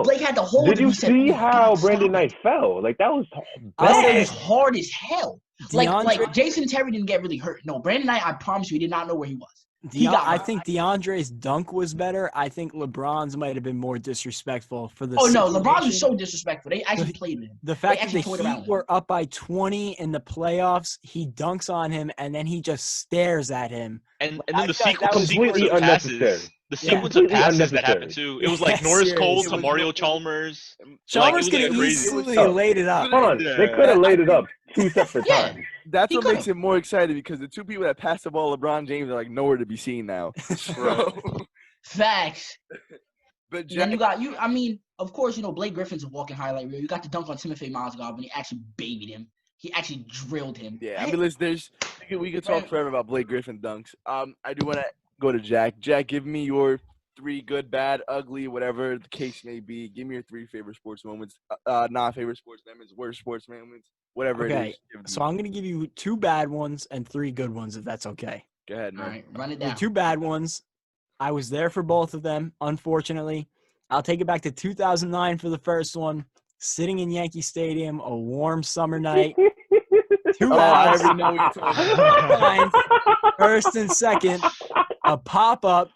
Blake had to hold him. Did you see how Brandon Knight fell? Like, that was bad. It was hard as hell. Like Jason Terry didn't get really hurt. No, Brandon Knight, I promise you, he did not know where he was. I think DeAndre's dunk was better. I think LeBron's might have been more disrespectful for the situation. No, LeBron was so disrespectful. They actually played with him. The fact that the Heat were up by 20 in the playoffs, he dunks on him, and then he just stares at him. And then the sequence completely unnecessary. The sequence of passes that happened too. It was like Norris Cole to Mario Chalmers. Chalmers could have easily laid it up. Hold on, they could have laid it up 2 separate times. That's what makes it more exciting because the two people that pass the ball, LeBron James, are like nowhere to be seen now. Facts. But then I mean, of course, Blake Griffin's a walking highlight reel. You got to dunk on Timothy Mozgov when he actually babied him. He actually drilled him. Yeah, I mean, we could talk forever about Blake Griffin dunks. I do want to go to Jack. Jack, give me your 3 good, bad, ugly, whatever the case may be. Give me your 3 favorite sports moments, non-favorite sports moments, worst sports moments, whatever it Okay, is. Give it to so me. I'm going to give you 2 bad ones and 3 good ones, if that's okay. Go ahead, All man. right, run it The down. 2 bad ones, I was there for both of them, unfortunately. I'll take it back to 2009 for the first one, sitting in Yankee Stadium, a warm summer night. 2 Oh, I outs, already know what you're talking about. ninth, first and second, a pop-up,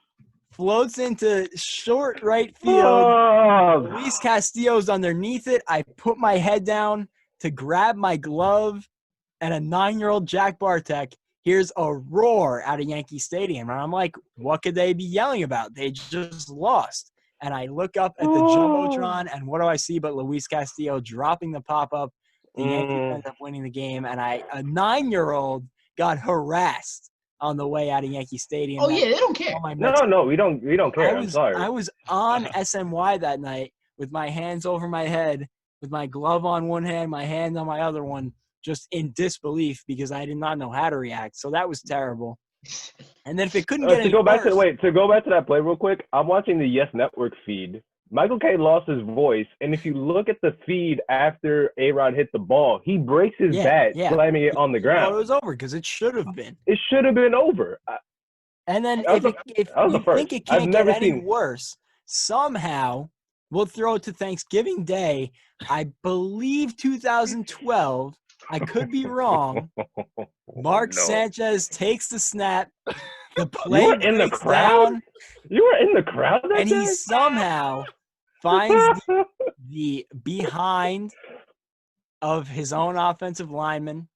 floats into short right field. Oh, Luis Castillo's underneath it. I put my head down to grab my glove, and a 9-year-old Jack Barteck hears a roar out of Yankee Stadium. And I'm like, what could they be yelling about? They just lost. And I look up at the Jumbotron, and what do I see but Luis Castillo dropping the pop-up. The Yankees end up winning the game, and a 9-year-old got harassed on the way out of Yankee Stadium. Oh, yeah, they don't care. All my Mets no, we don't care. I'm sorry. I was on SNY that night with my hands over my head, with my glove on one hand, my hand on my other one, just in disbelief because I did not know how to react. So that was terrible. And then if it couldn't get any to go back worse, to that play real quick, I'm watching the Yes Network feed. Michael K lost his voice, and if you look at the feed after A-Rod hit the ball, he breaks his bat, slamming it on the I ground. thought it was over because it should have been. It should have been over. And then That was if that was you the first. think it I've can't get never any seen- worse, somehow we'll throw it to Thanksgiving Day. I believe 2012. I could be wrong. Mark No. Sanchez takes the snap. The You play were in the breaks crowd? down, You were in the crowd that and he day? somehow finds the behind of his own offensive lineman.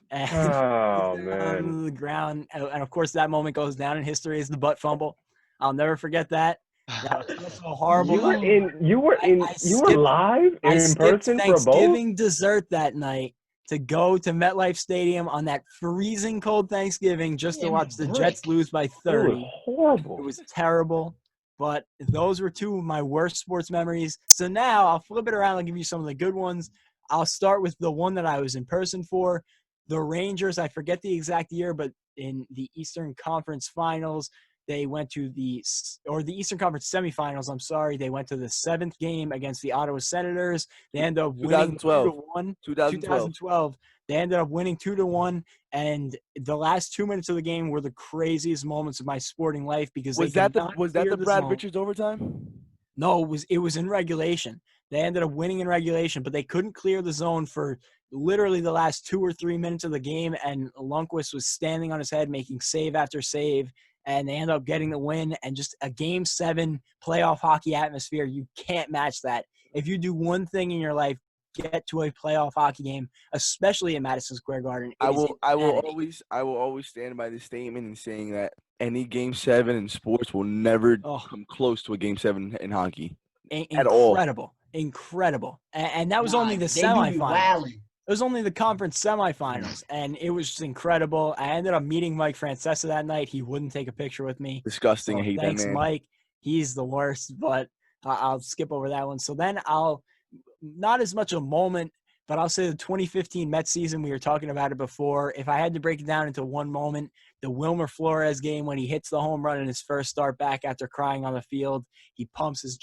And Oh, goes down man. to the ground. And of course, that moment goes down in history as the butt fumble. I'll never forget that. That was also a horrible You were night. you were live I in skipped person for both? Thanksgiving dessert that night to go to MetLife Stadium on that freezing cold Thanksgiving just to Damn, watch the brick. Jets lose by It 30. was horrible. It was terrible. But those were 2 of my worst sports memories. So now I'll flip it around and give you some of the good ones. I'll start with the one that I was in person for. The Rangers, I forget the exact year, but in the Eastern Conference Finals, they went to the Eastern Conference Semifinals, I'm sorry. They went to the 7th game against the Ottawa Senators. They ended up winning 2-1. 2012. They ended up winning 2-1, and the last 2 minutes of the game were the craziest moments of my sporting life because Was they that could the not was that clear the Brad zone. Richards overtime? No, it was in regulation. They ended up winning in regulation, but they couldn't clear the zone for literally the last 2 or 3 minutes of the game, and Lundqvist was standing on his head making save after save, and they ended up getting the win. And just a Game 7 playoff hockey atmosphere, you can't match that. If you do one thing in your life, get to a playoff hockey game, especially in Madison Square Garden. I will always stand by this statement in saying that any Game 7 in sports will never come close to a Game 7 in hockey at all. Incredible. And that was only the they do be semifinals. wilding. It was only the conference semifinals, and it was just incredible. I ended up meeting Mike Francesa that night. He wouldn't take a picture with me. Disgusting. So I hate thanks, that man. Mike. He's the worst, but I'll skip over that one. So then not as much a moment, but I'll say the 2015 Mets season, we were talking about it before. If I had to break it down into one moment, the Wilmer Flores game when he hits the home run in his first start back after crying on the field. He pumps his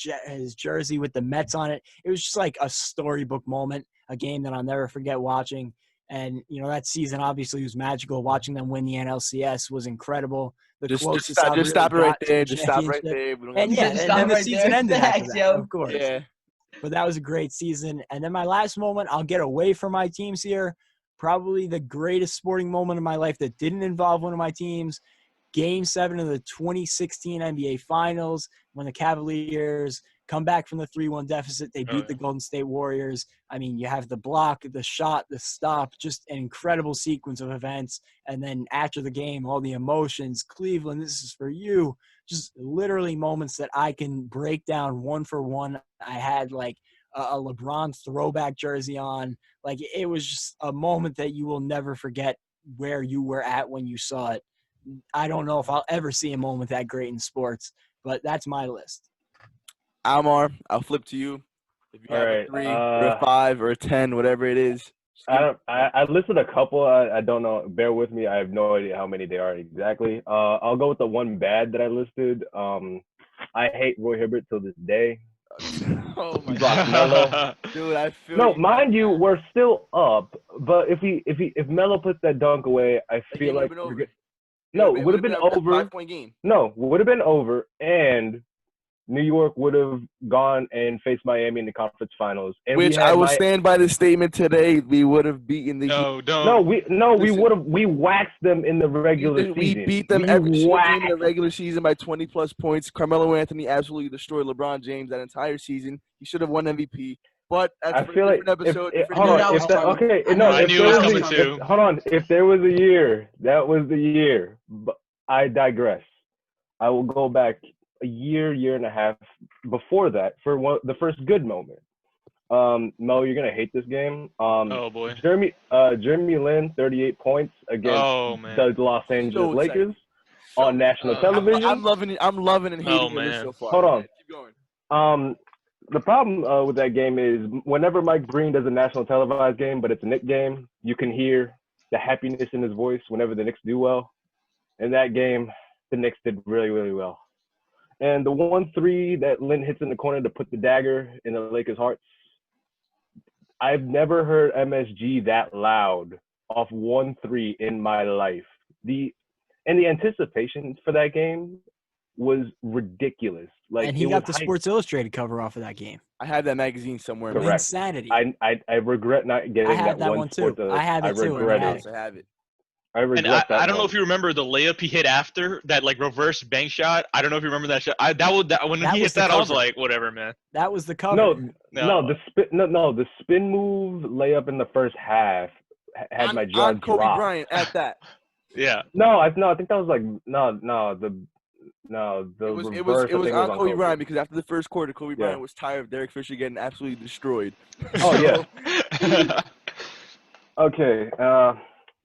jersey with the Mets on it. It was just like a storybook moment, a game that I'll never forget watching. And, that season obviously was magical. Watching them win the NLCS was incredible. Just stop it right there. Just stop right there. And then the season ended after that, of course. Yeah. But that was a great season. And then my last moment, I'll get away from my teams here. Probably the greatest sporting moment of my life that didn't involve one of my teams. Game 7 of the 2016 NBA Finals when the Cavaliers come back from the 3-1 deficit. They beat the Golden State Warriors. I mean, you have the block, the shot, the stop, just an incredible sequence of events. And then after the game, all the emotions, Cleveland, this is for you. Just literally moments that I can break down one for one. I had like a LeBron throwback jersey on. Like, it was just a moment that you will never forget where you were at when you saw it. I don't know if I'll ever see a moment that great in sports, but that's my list. Almar, I'll flip to you. If you have a 3 or a 5 or a 10, whatever it is. I listed a couple. I don't know. Bear with me. I have no idea how many they are exactly. I'll go with the one bad that I listed. I hate Roy Hibbert till this day. Oh my Block god, Melo. dude! I feel No, you. mind you, we're still up. But if Melo puts that dunk away, I The feel game would like have been over. no, it would have been a over. 5-point game. No, would have been over, and New York would have gone and faced Miami in the conference finals. And Which we had I will stand by the statement today. We would have beaten the Heat. No, don't. we waxed them in the regular season. We beat them every single game in the regular season by 20-plus points. Carmelo Anthony absolutely destroyed LeBron James that entire season. He should have won MVP. But that's I feel like episode. hold on, hold on. If there was a year, that was the year. But I digress. I will go back a year and a half before that for the first good moment. Mo, you're gonna hate this game. Oh boy. Jeremy Lin, 38 points against the Los Angeles Lakers on national television. I'm loving it. I'm loving and hating it so far. Hold on. Keep going. The problem with that game is whenever Mike Breen does a national televised game, but it's a Knicks game, you can hear the happiness in his voice whenever the Knicks do well. In that game, the Knicks did really, really well. And the 1-3 that Lin hits in the corner to put the dagger in the Lakers' hearts, I've never heard MSG that loud off 1-3 in my life. The anticipation for that game was ridiculous. Like, and he got the Sports Illustrated cover off of that game. I have that magazine somewhere. Correct. Insanity. I regret not getting that one too. I have it too. I have it. I regret that. I don't know if you remember the layup he hit after that, like reverse bank shot. I don't know if you remember that shot. When he hit that, I was like, whatever, man. That was the cover. The spin move layup in the first half had my jaw on Kobe drop. Bryant at that. Yeah. I think that was like It was on Kobe Bryant because after the first quarter, Kobe Bryant was tired of Derek Fisher getting absolutely destroyed. Oh yeah. Okay.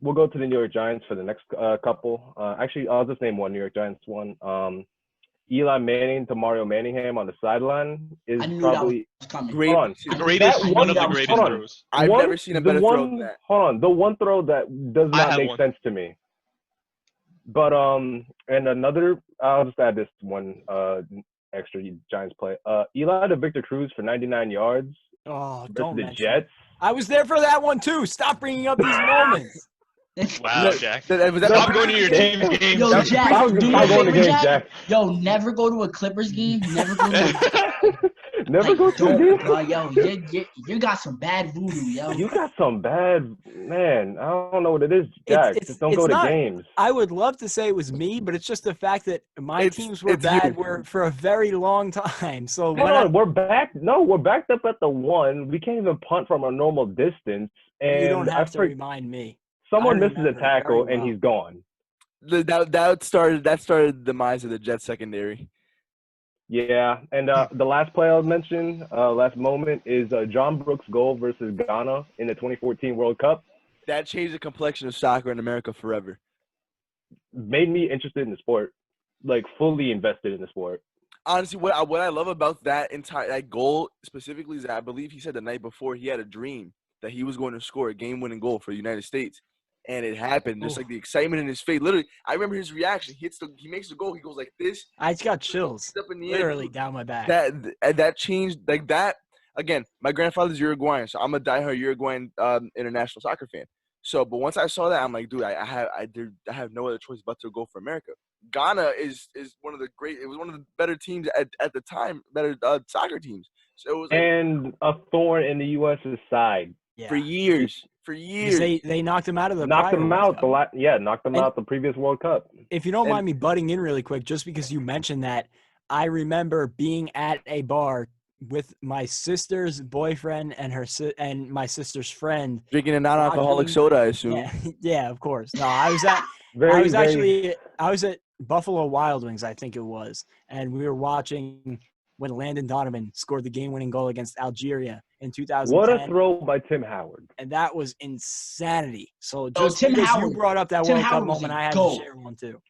We'll go to the New York Giants for the next couple. Actually, I'll just name one New York Giants one. Eli Manning to Mario Manningham on the sideline is probably great. One of the greatest throws. I've never seen a better throw than that. Hold on. The one throw that does not make sense to me. But and another, I'll just add this one extra Giants play. Eli to Victor Cruz for 99 yards. Oh, versus don't the mention Jets. I was there for that one too. Stop bringing up these moments. Wow, Jack. Stop going to your team's games. Yo, Jack, do me a favor, Jack. Yo, never go to a Clippers game. Never go to Never go to a game? Yo, you got some bad voodoo, yo. You got some bad, man. I don't know what it is, Jack. Just don't go to games. I would love to say it was me, but it's just the fact that my teams were bad for a very long time. So we're back. No, we're backed up at the 1. We can't even punt from a normal distance. And you don't have to remind me. Someone misses a tackle and he's gone. That started the demise of the Jets secondary. Yeah, and the last play I'll mention, last moment, is John Brooks' goal versus Ghana in the 2014 World Cup. That changed the complexion of soccer in America forever. Made me interested in the sport, like fully invested in the sport. Honestly, what I love about that goal specifically is that I believe he said the night before he had a dream that he was going to score a game-winning goal for the United States. And it happened. Just like the excitement in his face. Literally, I remember his reaction. He makes the goal. He goes like this. I just got chills. Literally down my back. That changed like that. Again, my grandfather's Uruguayan, so I'm a diehard Uruguayan international soccer fan. So, but once I saw that, I'm like, dude, I have no other choice but to go for America. Ghana is one of the great. It was one of the better teams at the time, better soccer teams. So it was and a thorn in the U.S.'s side for years. For years, they knocked him out of the knocked him out the previous World Cup. If you don't mind me butting in really quick, just because you mentioned that, I remember being at a bar with my sister's boyfriend and my sister's friend drinking a non-alcoholic soda, I assume. Yeah, of course. No, I was at Buffalo Wild Wings, I think it was, and we were watching when Landon Donovan scored the game-winning goal against Algeria in 2010. What a throw by Tim Howard. And that was insanity. So just because you brought up that World Cup moment, I had to share one too.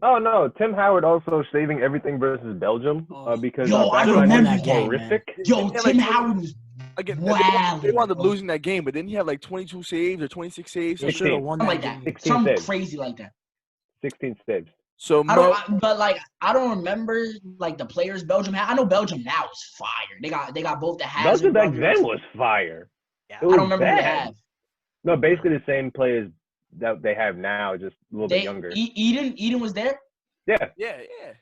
Oh, no. Tim Howard also saving everything versus Belgium because I remember that game, horrific. Yo, Tim Howard was wow. They wound up losing that game, but didn't he have like 22 saves or 26 saves? They should have won that game. Something crazy like that. 16 saves. So I don't remember like the players Belgium had. I know Belgium now is fire. They got both the Belgium Hazard back brothers. then was fire. Yeah. It was I don't remember who they bad. have. No, basically the same players that they have now, just a little bit younger. Eden was there. Yeah. yeah.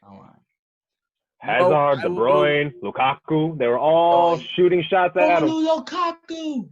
Oh, wow. Hazard, De Bruyne, Lukaku, they were all shooting shots at him. Lukaku.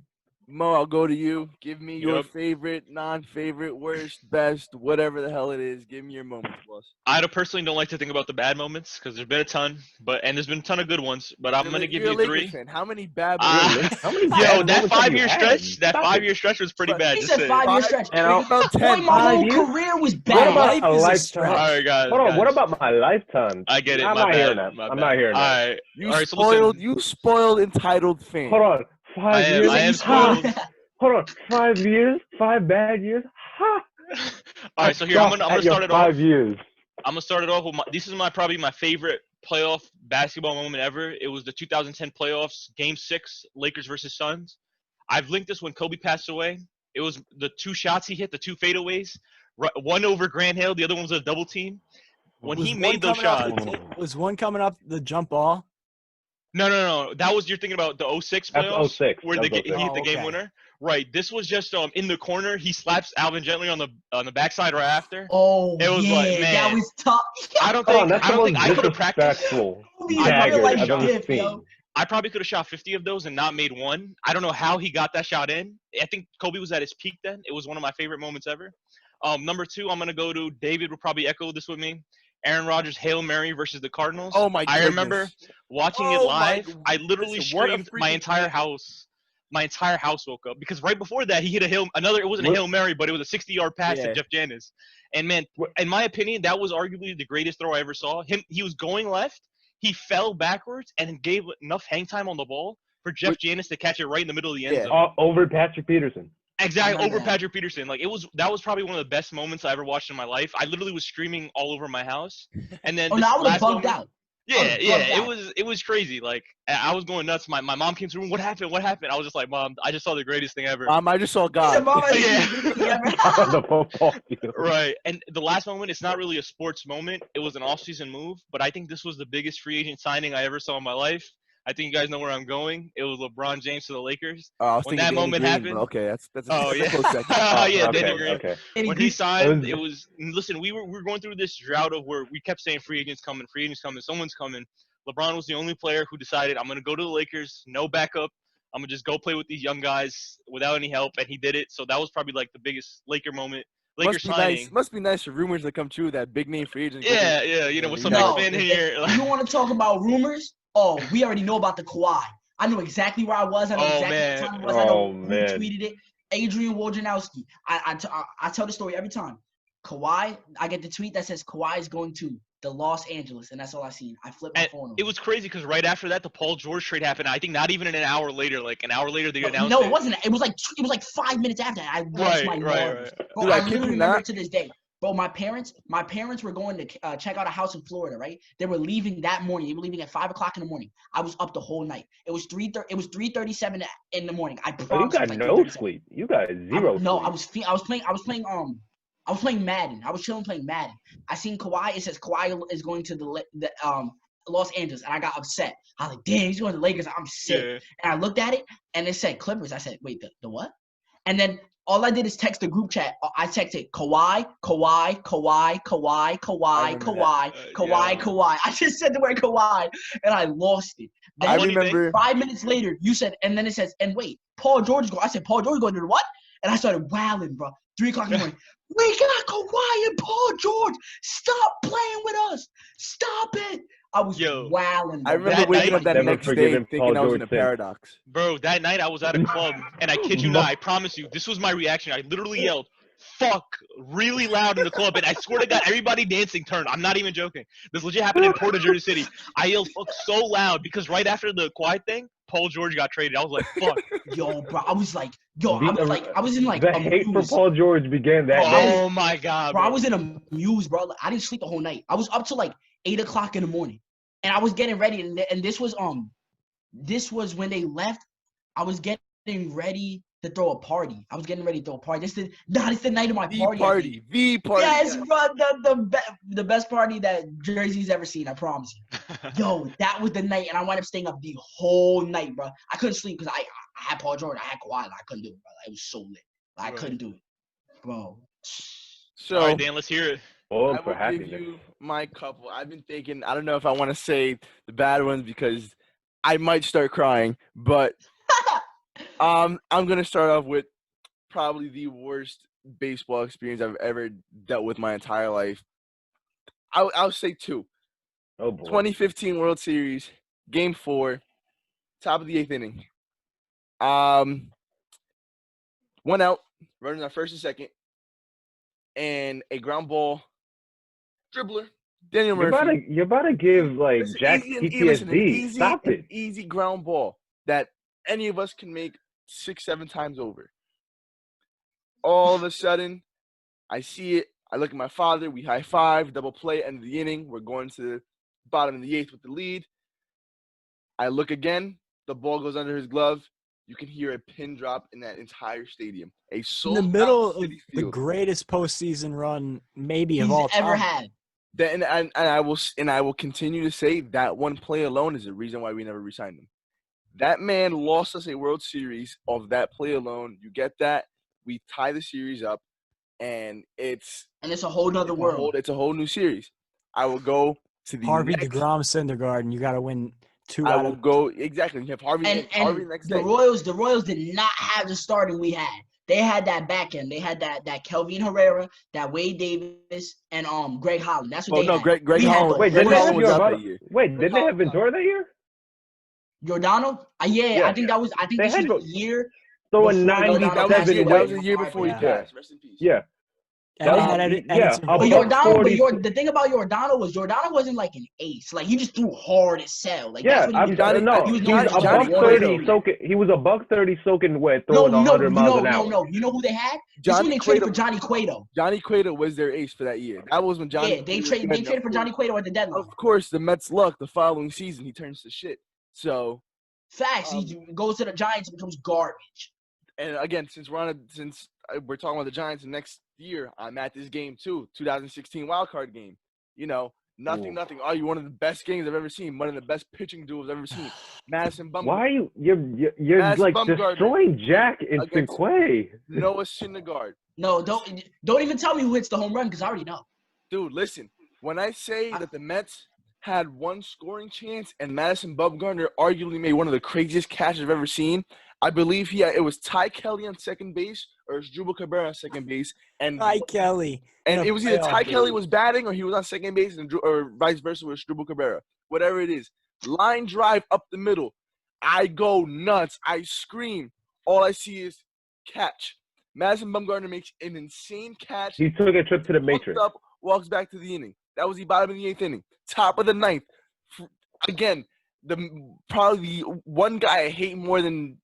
Mo, I'll go to you. Give me your Yep. favorite, non-favorite, worst, best, whatever the hell it is. Give me your moments, boss. I personally don't like to think about the bad moments because there's been a ton, and there's been a ton of good ones. But I'm gonna give You're you a Lakers 3. fan. How many bad How many Yo, bad that moments have 5-year you had? stretch, that Stop 5-year stretch was pretty bad. He just said saying. 5-year stretch. And I'll- about Boy, 10. my 5 whole years? career was What bad. about Life a is a lifetime? stretch. All right, guys. Hold on, guys. what about my lifetime? I get it. I'm my not bad, hearing that. my I'm bad. not hearing that. All right. You All right, so spoiled. listen. You spoiled entitled fan. Hold on, 5 years? I am Ha! spoiled. Hold on, 5 years? 5 bad years? Ha! All right, so here I'm gonna start it off. 5 years. I'm gonna start it off with this is probably my favorite playoff basketball moment ever. It was the 2010 playoffs, Game 6, Lakers versus Suns. I've linked this when Kobe passed away. It was the 2 shots he hit, the 2 fadeaways, one over Grant Hill, the other one was a double team. When he made those shots, Was one coming up the jump ball? no. That was you're thinking about the 06 playoffs, That's 06. where That was he 06. hit the game okay. winner. Right. This was just in the corner. He slaps Alvin Gentry on the backside right after. Oh, It was yeah, like, man. that was tough. I don't Hold on, think that's I the don't think most I could have practiced. disrespectful Kobe I in real life I've ever gift, seen. yo. I probably could have shot 50 of those and not made one. I don't know how he got that shot in. I think Kobe was at his peak then. It was one of my favorite moments ever. Number 2, I'm gonna go to David. Will probably echo this with me. Aaron Rodgers' Hail Mary versus the Cardinals. Oh my goodness. I remember watching it Oh my- live. I literally listen, what a screamed. My freaking entire house. My entire house woke up because right before that he hit it wasn't a Hail Mary, but it was a 60-yard pass Yeah. to Jeff Janis. And man, in my opinion, that was arguably the greatest throw I ever saw. He was going left, he fell backwards and gave enough hang time on the ball for Jeff Janis to catch it right in the middle of the end zone. Over Patrick Peterson. Exactly, over that. Patrick Peterson. Like that was probably one of the best moments I ever watched in my life. I literally was screaming all over my house. And then Oh, no, I would have last bugged moment- out. Yeah, bugged it was crazy. Like I was going nuts. My mom came to the room. What happened? What happened? I was just like, Mom, I just saw the greatest thing ever. I just saw He God. said, "Mama, Yeah. On the football field. Right. And the last moment, it's not really a sports moment. It was an off-season move, but I think this was the biggest free agent signing I ever saw in my life. I think you guys know where I'm going. It was LeBron James to the Lakers. I was When thinking that Danny moment Green, happened- but okay, that's Oh that's yeah, a close second. yeah, okay, Danny Green. okay. When he signed, it was listen. We were going through this drought of where we kept saying free agents coming, someone's coming. LeBron was the only player who decided I'm gonna go to the Lakers, no backup. I'm gonna just go play with these young guys without any help, and he did it. So that was probably like the biggest Laker moment. Laker signing. Must be nice for rumors to come true that big name free agent. Yeah, you know, with some No, fan if- here. if you want to talk about rumors? Oh, we already know about the Kawhi. I know exactly where I was. I know Oh, exactly man. what time it was. I know Oh, who man. tweeted it. Adrian Wojnarowski. I tell the story every time. Kawhi, I get the tweet that says Kawhi is going to the Los Angeles, and that's all I seen. I flipped my And phone over. it was crazy because right after that, the Paul George trade happened. I think not even an hour later, like an hour later, they announced No, it. it wasn't. It was like 5 minutes after that. I lost my marbles. Bro, Dude, I I kid literally you remember not. it to this day. Bro, my parents were going to check out a house in Florida, right? They were leaving that morning. They were leaving at 5 o'clock in the morning. I was up the whole night. It was 3:37 in the morning. I But you promise. got it was like no 3:37. sleep. You got zero sleep. No, I was playing Madden. I was chilling playing Madden. I seen Kawhi. It says Kawhi is going to the Los Angeles, and I got upset. I was like, damn, he's going to the Lakers. I'm sick. Yeah. And I looked at it, and it said Clippers. I said, wait, the what? And then all I did is text the group chat. I texted Kawhi. I just said the word Kawhi, and I lost it. Then I remember 5 minutes later, you said, and then it says, and wait, Paul George is going. I said, Paul George is going to the what? And I started wailing, bro. 3 o'clock in the morning. We got Kawhi and Paul George. Stop playing with us. Stop it. I was wailing. I remember That waking night- up that Never next day forgiven thinking Paul I was in George a since. paradox. Bro, that night I was at a club, and I kid you not, I promise you, this was my reaction. I literally yelled, fuck, really loud in the club, and I swear to God, everybody dancing turned. I'm not even joking. This legit happened in Port of Jersey City. I yelled fuck so loud because right after the quiet thing, Paul George got traded. I was like, fuck. Yo, bro, I was in like the a hate for muse. Paul George began that day. Oh my God, Bro, bro. I was in a muse, bro. I didn't sleep the whole night. I was up till like 8 o'clock in the morning, and I was getting ready. And this was when they left. I was getting ready to throw a party. I was getting ready to throw a party. This is the night of my The party. I think. The party. Yes, bro, the best party that Jersey's ever seen. I promise you. Yo, that was the night, and I wound up staying up the whole night, bro. I couldn't sleep because I had Paul George, I had Kawhi, I couldn't do it, bro. It was so lit. I couldn't do it, bro. So, all right, Dan, let's hear it. Oh, I for will happiness. give you my couple. I've been thinking. I don't know if I want to say the bad ones because I might start crying, but I'm gonna start off with probably the worst baseball experience I've ever dealt with my entire life. I'll say two. Oh boy. 2015 World Series, Game 4, top of the 8th inning. One out, running on first and second, and a ground ball dribbler, Daniel Murphy. You're about to give like Listen, Jack PTSD. Stop it. Easy ground ball that any of us can make 6-7 times over. All of a sudden, I see it. I look at my father. We high five, double play, end of the inning. We're going to the bottom of the 8th with the lead. I look again. The ball goes under his glove. You can hear a pin drop in that entire stadium. In the middle of the field. greatest postseason run maybe He's of all time. ever had. And I will continue to say that one play alone is the reason why we never re-signed him. That man lost us a World Series off that play alone. You get that? We tie the series up, and it's a whole nother world. It's a whole new series. I will go to the Harvey next, DeGrom Syndergaard, you got to win 2 I out will of go exactly. You have Harvey and next the day. Royals did not have the starting we had. They had that back end. They had that Kelvin Herrera, that Wade Davis, and Greg Holland. That's what they had. Greg Holland. Wait, Greg didn't they Holland have was out that year. Wait, didn't they have Ventura that year? Giordano? Yeah, I think that was. I think They this had was the year. So in before Giordano That passed '97, away. was the year before he Yeah. passed. Rest in peace. yeah. And That they was- had yeah, Edinson a But Volquez. buck Giordano, 40 the thing about Giordano was Giordano wasn't like an ace. Like he just threw hard as hell. Like Yeah, that's what he was. Johnny- no, he was he's known a for Johnny buck throwing 30 hard. soaking. He was a buck 30 soaking wet, No, throwing 100 miles an hour. no. You know who they had? This Johnny when they traded for Cueto. Johnny Cueto. Johnny Cueto was their ace for that year. That was when Johnny. Yeah, they Cueto traded. was They good. traded for Johnny Cueto at the deadline. Of course, the Mets' luck. The following season, he turns to shit. So, Facts. He goes to the Giants and becomes garbage. and again, since we're talking about the Giants, next year I'm at this game too, 2016 wild card game. You know, nothing. Oh, you're one of the best games I've ever seen. One of the best pitching duels I've ever seen. Madison Bumgarner. Why are you're Madison like Bumgarner destroying Jack in against Cinquay? Noah Syndergaard. No, don't even tell me who hits the home run because I already know. Dude, listen. When I say that the Mets had one scoring chance and Madison Bumgarner arguably made one of the craziest catches I've ever seen, I believe it was Ty Kelly on second base or it was Drupal Cabrera on second base. And Ty Kelly. And in a it was either Ty playoff Kelly game. was batting or he was on second base or vice versa with Drupal Cabrera. Whatever it is. Line drive up the middle. I go nuts. I scream. All I see is catch. Madison Bumgarner makes an insane catch. He took a trip to the Walks Matrix. up, walks back to the inning. That was the bottom of the 8th inning. Top of the 9th. Again, probably the one guy I hate more than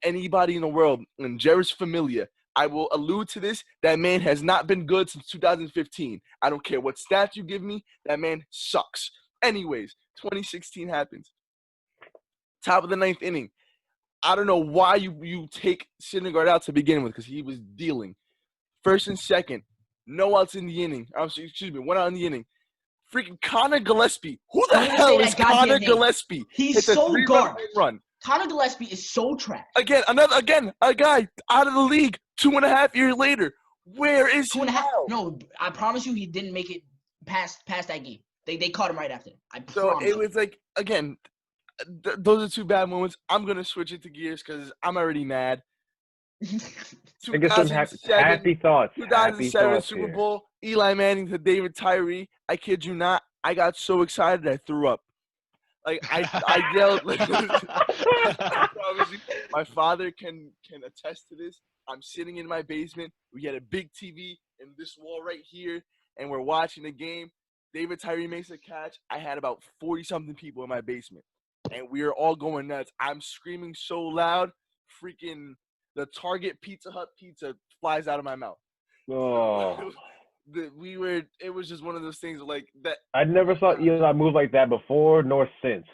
anybody in the world, and Jeris Familia. I will allude to this. That man has not been good since 2015. I don't care what stats you give me. That man sucks. Anyways, 2016 happens. Top of the 9th inning. I don't know why you take Syndergaard out to begin with because he was dealing. First and second. No outs in the inning. Excuse me, 1 out in the inning. Freaking Connor Gillespie. Who the Don't hell say is that goddamn Connor name. Gillespie? He's It's a so 3-run garbage. home run. Connor Gillespie is so trash. A guy out of the league 2.5 years later. Where is he 2.5. now? No, I promise you, he didn't make it past that game. They caught him right after. I So promise. it was like, again, those are 2 bad moments. I'm going to switch it to gears because I'm already mad. I guess some happy thoughts. 2007 Super Here. Bowl, Eli Manning to David Tyree. I kid you not. I got so excited I threw up. Like I yelled. I promise you, my father can attest to this. I'm sitting in my basement. We had a big TV in this wall right here, and we're watching the game. David Tyree makes a catch. I had about 40-something people in my basement, and we are all going nuts. I'm screaming so loud, freaking the Target Pizza Hut pizza flies out of my mouth. Oh. It was just one of those things like that. I never saw Eli move like that before nor since.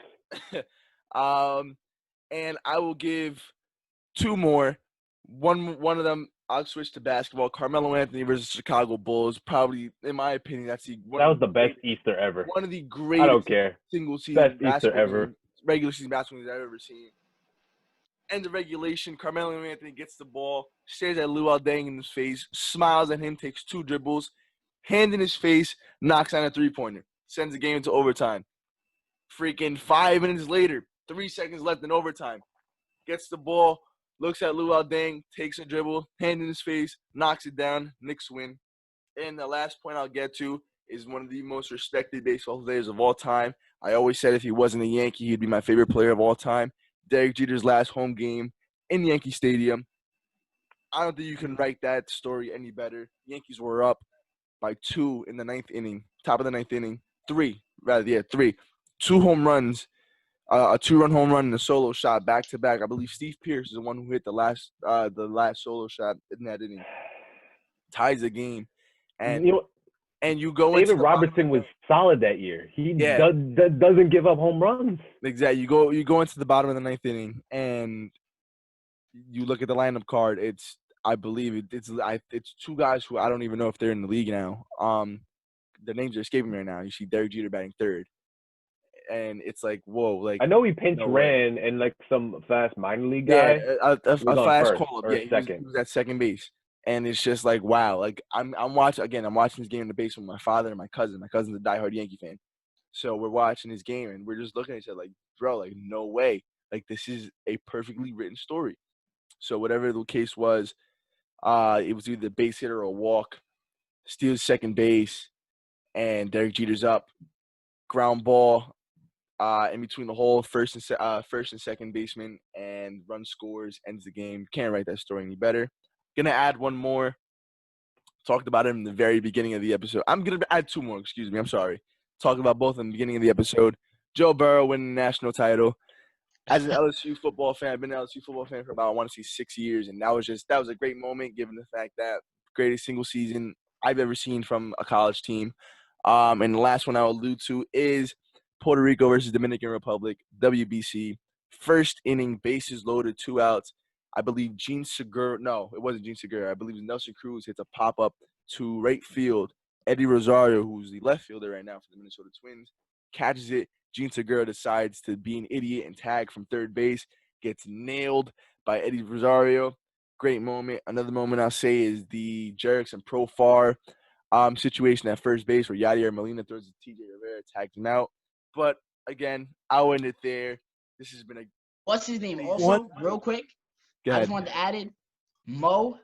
And I will give 2 more. One of them, I'll switch to basketball. Carmelo Anthony versus Chicago Bulls. Probably, in my opinion, that's That was the best Easter ever. one of the I don't greatest care. single season Best Easter basketball ever. games, regular season basketball games I've ever seen. End of regulation, Carmelo Anthony gets the ball, stares at Luol Deng in his face, smiles at him, takes 2 dribbles, hand in his face, knocks down a 3-pointer, sends the game into overtime. Freaking 5 minutes later, 3 seconds left in overtime, gets the ball, looks at Luol Deng, takes a dribble, hand in his face, knocks it down, Knicks win. And the last point I'll get to is one of the most respected baseball players of all time. I always said if he wasn't a Yankee, he'd be my favorite player of all time. Derek Jeter's last home game in Yankee Stadium. I don't think you can write that story any better. Yankees were up by 2 in the 9th inning, top of the 9th inning. 3. 2 home runs, a 2-run home run and a solo shot back to back. I believe Steve Pearce is the one who hit the last solo shot in that inning. Ties the game, and you go David into Robertson was solid that year. He Yeah. doesn't give up home runs. Exactly. You go into the bottom of the 9th inning, and you look at the lineup card. I believe it's 2 guys who I don't even know if they're in the league now. Their names are escaping me right now. You see Derek Jeter batting 3rd, and it's like, whoa! Like I know he pinch no way. ran and like some fast minor league guy. Yeah, a was on fast first call up. or Yeah, second. he was at second base, and it's just like wow. Like I'm watching again. I'm watching this game in the basement with my father and my cousin. My cousin's a diehard Yankee fan, so we're watching this game and we're just looking at each other like, bro, like no way. Like this is a perfectly written story. So whatever the case was, it was either a base hit or a walk. Steals second base, and Derek Jeter's up. Ground ball in between the hole, first and second baseman, and run scores, ends the game. Can't write that story any better. Gonna add one more. Talked about him in the very beginning of the episode. I'm gonna add 2 more. Excuse me. I'm sorry. Talked about both in the beginning of the episode. Joe Burrow winning the national title. As an LSU football fan, I've been an LSU football fan for about, I want to say 6 years, and that was a great moment given the fact that greatest single season I've ever seen from a college team. And the last one I'll allude to is Puerto Rico versus Dominican Republic, WBC. First inning, bases loaded, 2 outs. I believe Gene Segura – no, it wasn't Gene Segura. I believe Nelson Cruz hits a pop-up to right field. Eddie Rosario, who's the left fielder right now for the Minnesota Twins, catches it. Gene Segura decides to be an idiot and tag from third base, gets nailed by Eddie Rosario. Great moment. Another moment I'll say is the Jerix and Profar situation at first base where Yadier Molina throws to TJ Rivera, tags him out. But again, I'll end it there. This has been a What's his name? Also, real quick, Go I ahead. just wanted to add it. Mo's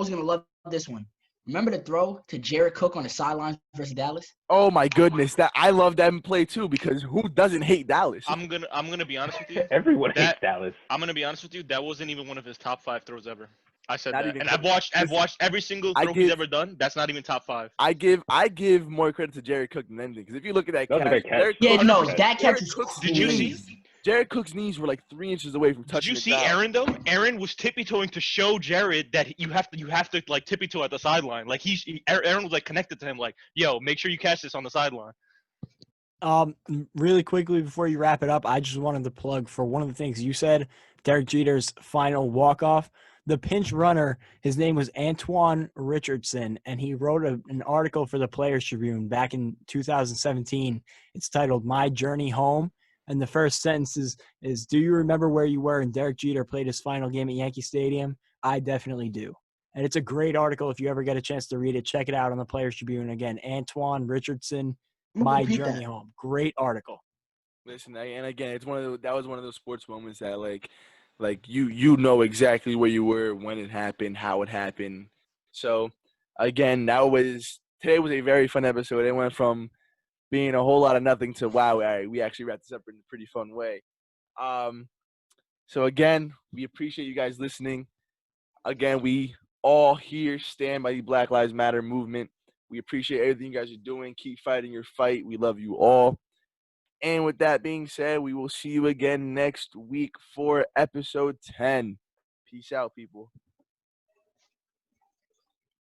gonna love this one. Remember the throw to Jared Cook on the sidelines versus Dallas? Oh my goodness, that I love that play too because who doesn't hate Dallas? I'm gonna be honest with you. Everyone hates Dallas. I'm gonna be honest with you. That wasn't even one of his top 5 throws ever. I said Not that, even and close. I've watched every single throw he's ever done. That's not even top 5. I give more credit to Jared Cook than anything because if you look at that That was a catch, great catch. Jared Yeah, Cook- no, Jared that catch is Cook's Did you see? knees- Jared Cook's knees were like 3 inches away from Did touching you the see ground. Aaron though? Aaron was tippy-toeing to show Jared that you have to like tippy-toe at the sideline. Like Aaron was like connected to him, like, yo, make sure you catch this on the sideline. Really quickly before you wrap it up, I just wanted to plug for one of the things you said, Derek Jeter's final walk-off. The pinch runner, his name was Antoine Richardson, and he wrote an article for the Players Tribune back in 2017. It's titled My Journey Home. And the first sentence is, do you remember where you were when Derek Jeter played his final game at Yankee Stadium? I definitely do. And it's a great article. If you ever get a chance to read it, check it out on the Players Tribune. Again, Antoine Richardson, My Journey Home. Great article. Listen, and again, that was one of those sports moments that like you know exactly where you were, when it happened, how it happened. So again, today was a very fun episode. It went from being a whole lot of nothing to wow, all right, we actually wrapped this up in a pretty fun way. So again, we appreciate you guys listening. Again, we all here stand by the Black Lives Matter movement. We appreciate everything you guys are doing. Keep fighting your fight. We love you all. And with that being said, we will see you again next week for episode 10. Peace out, people.